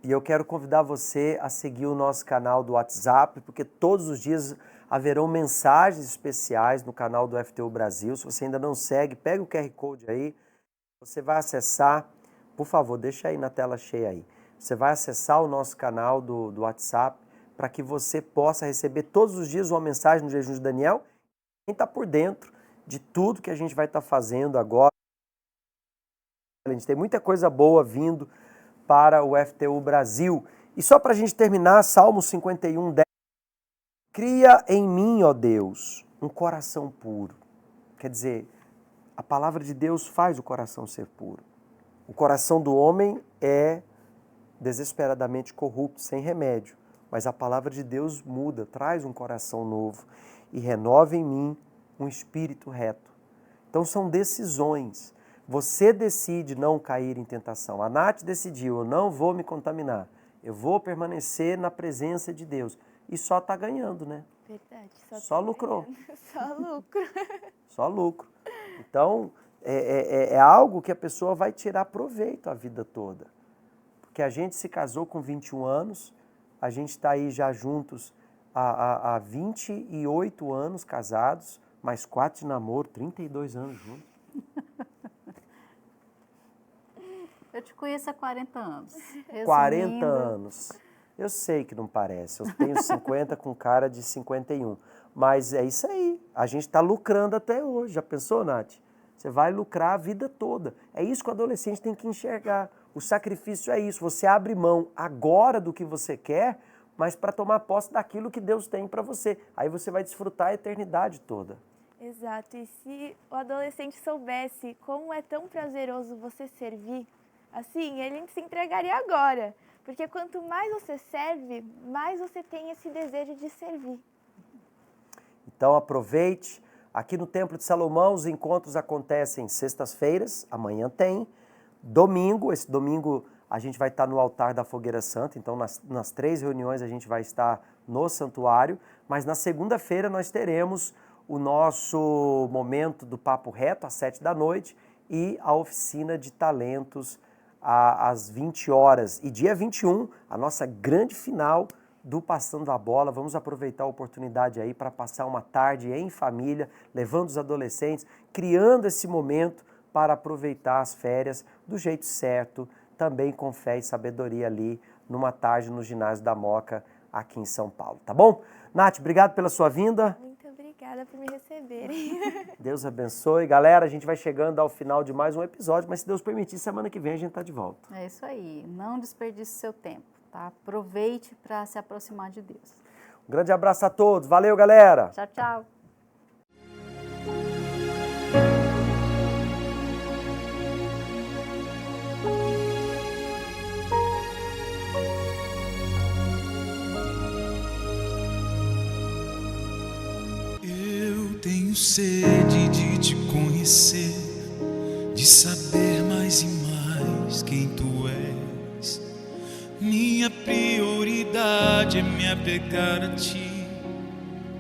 E eu quero convidar você a seguir o nosso canal do WhatsApp, porque todos os dias haverão mensagens especiais no canal do FTU Brasil. Se você ainda não segue, pega o QR Code aí, você vai acessar, por favor, deixa aí na tela cheia aí. Você vai acessar o nosso canal do WhatsApp para que você possa receber todos os dias uma mensagem no Jejum de Daniel. Quem está por dentro de tudo que a gente vai estar fazendo agora. A gente tem muita coisa boa vindo para o FTU Brasil. E só para a gente terminar, Salmo 51, 10. Cria em mim, ó Deus, um coração puro. Quer dizer, a palavra de Deus faz o coração ser puro. O coração do homem é desesperadamente corrupto, sem remédio. Mas a palavra de Deus muda, traz um coração novo. E renova em mim um espírito reto. Então são decisões. Você decide não cair em tentação. A Nath decidiu, eu não vou me contaminar. Eu vou permanecer na presença de Deus. E só está ganhando, né? Verdade. Só lucrou. Só lucro. Só lucro. Então, é algo que a pessoa vai tirar proveito a vida toda. Porque a gente se casou com 21 anos, a gente está aí já juntos há 28 anos casados, mais 4 de namoro, 32 anos juntos. Eu te conheço há 40 anos. Resumindo, 40 anos. Eu sei que não parece. Eu tenho 50 com cara de 51. Mas é isso aí. A gente está lucrando até hoje. Já pensou, Nath? Você vai lucrar a vida toda. É isso que o adolescente tem que enxergar. O sacrifício é isso. Você abre mão agora do que você quer, mas para tomar posse daquilo que Deus tem para você. Aí você vai desfrutar a eternidade toda. Exato. E se o adolescente soubesse como é tão prazeroso você servir, assim, ele se entregaria agora. Porque quanto mais você serve, mais você tem esse desejo de servir. Então aproveite. Aqui no Templo de Salomão os encontros acontecem sextas-feiras, amanhã tem. Domingo, esse domingo a gente vai estar no altar da Fogueira Santa, então nas 3 reuniões a gente vai estar no santuário. Mas na segunda-feira nós teremos o nosso momento do Papo Reto, às 7 da noite, e a oficina de talentos às 20 horas. E dia 21, a nossa grande final do Passando a Bola. Vamos aproveitar a oportunidade aí para passar uma tarde em família, levando os adolescentes, criando esse momento para aproveitar as férias do jeito certo, também com fé e sabedoria ali, numa tarde no ginásio da Moca, aqui em São Paulo. Tá bom? Nath, obrigado pela sua vinda. Muito obrigada por me receberem. Deus abençoe. Galera, a gente vai chegando ao final de mais um episódio, mas se Deus permitir, semana que vem a gente está de volta. É isso aí. Não desperdice seu tempo, tá? Aproveite para se aproximar de Deus. Um grande abraço a todos. Valeu, galera. Tchau, tchau. Tenho sede de te conhecer, de saber mais e mais quem tu és. Minha prioridade é me apegar a ti,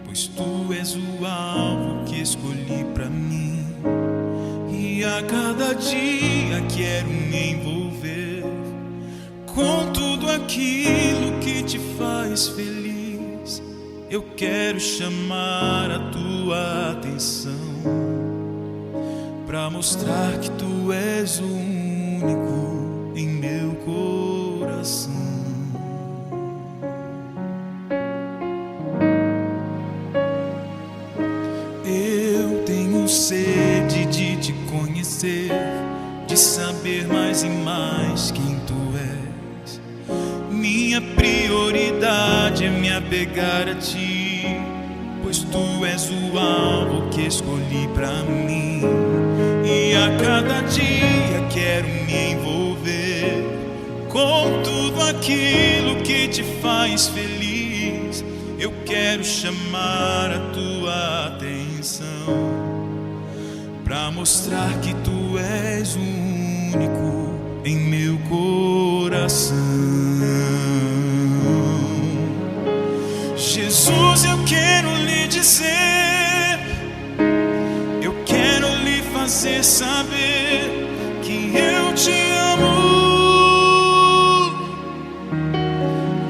pois tu és o alvo que escolhi pra mim. E a cada dia quero me envolver com tudo aquilo que te faz feliz. Eu quero chamar a tua atenção pra mostrar que tu és o único em meu coração. Eu tenho sede de te conhecer, de saber mais e mais quem tu és. Minha prioridade é me apegar a ti, pois tu és o alvo que escolhi pra mim. E a cada dia quero me envolver com tudo aquilo que te faz feliz. Eu quero chamar a tua atenção pra mostrar que tu és em meu coração. Jesus, eu quero lhe dizer, eu quero lhe fazer saber que eu te amo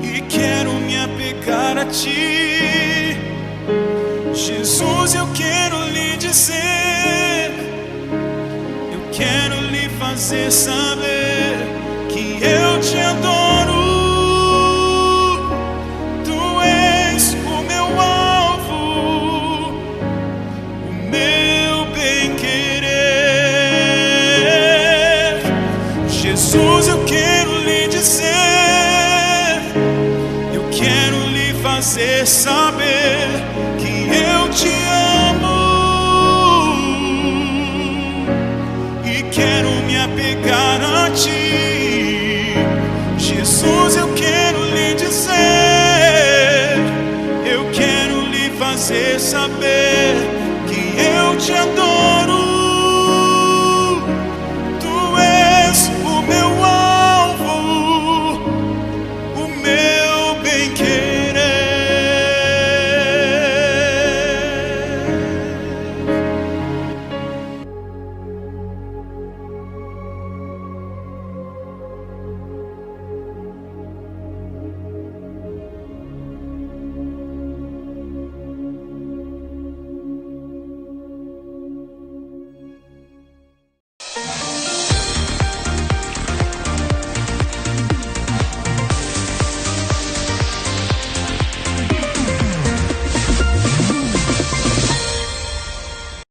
e quero me apegar a ti. Jesus, eu quero lhe dizer, eu quero lhe fazer saber que eu te adoro. Tu és o meu alvo, o meu bem-querer. Jesus, eu quero lhe dizer, eu quero lhe fazer saber que eu te amo e quero me apegar a ti. Jesus, eu quero lhe dizer, eu quero lhe fazer saber que eu te adoro.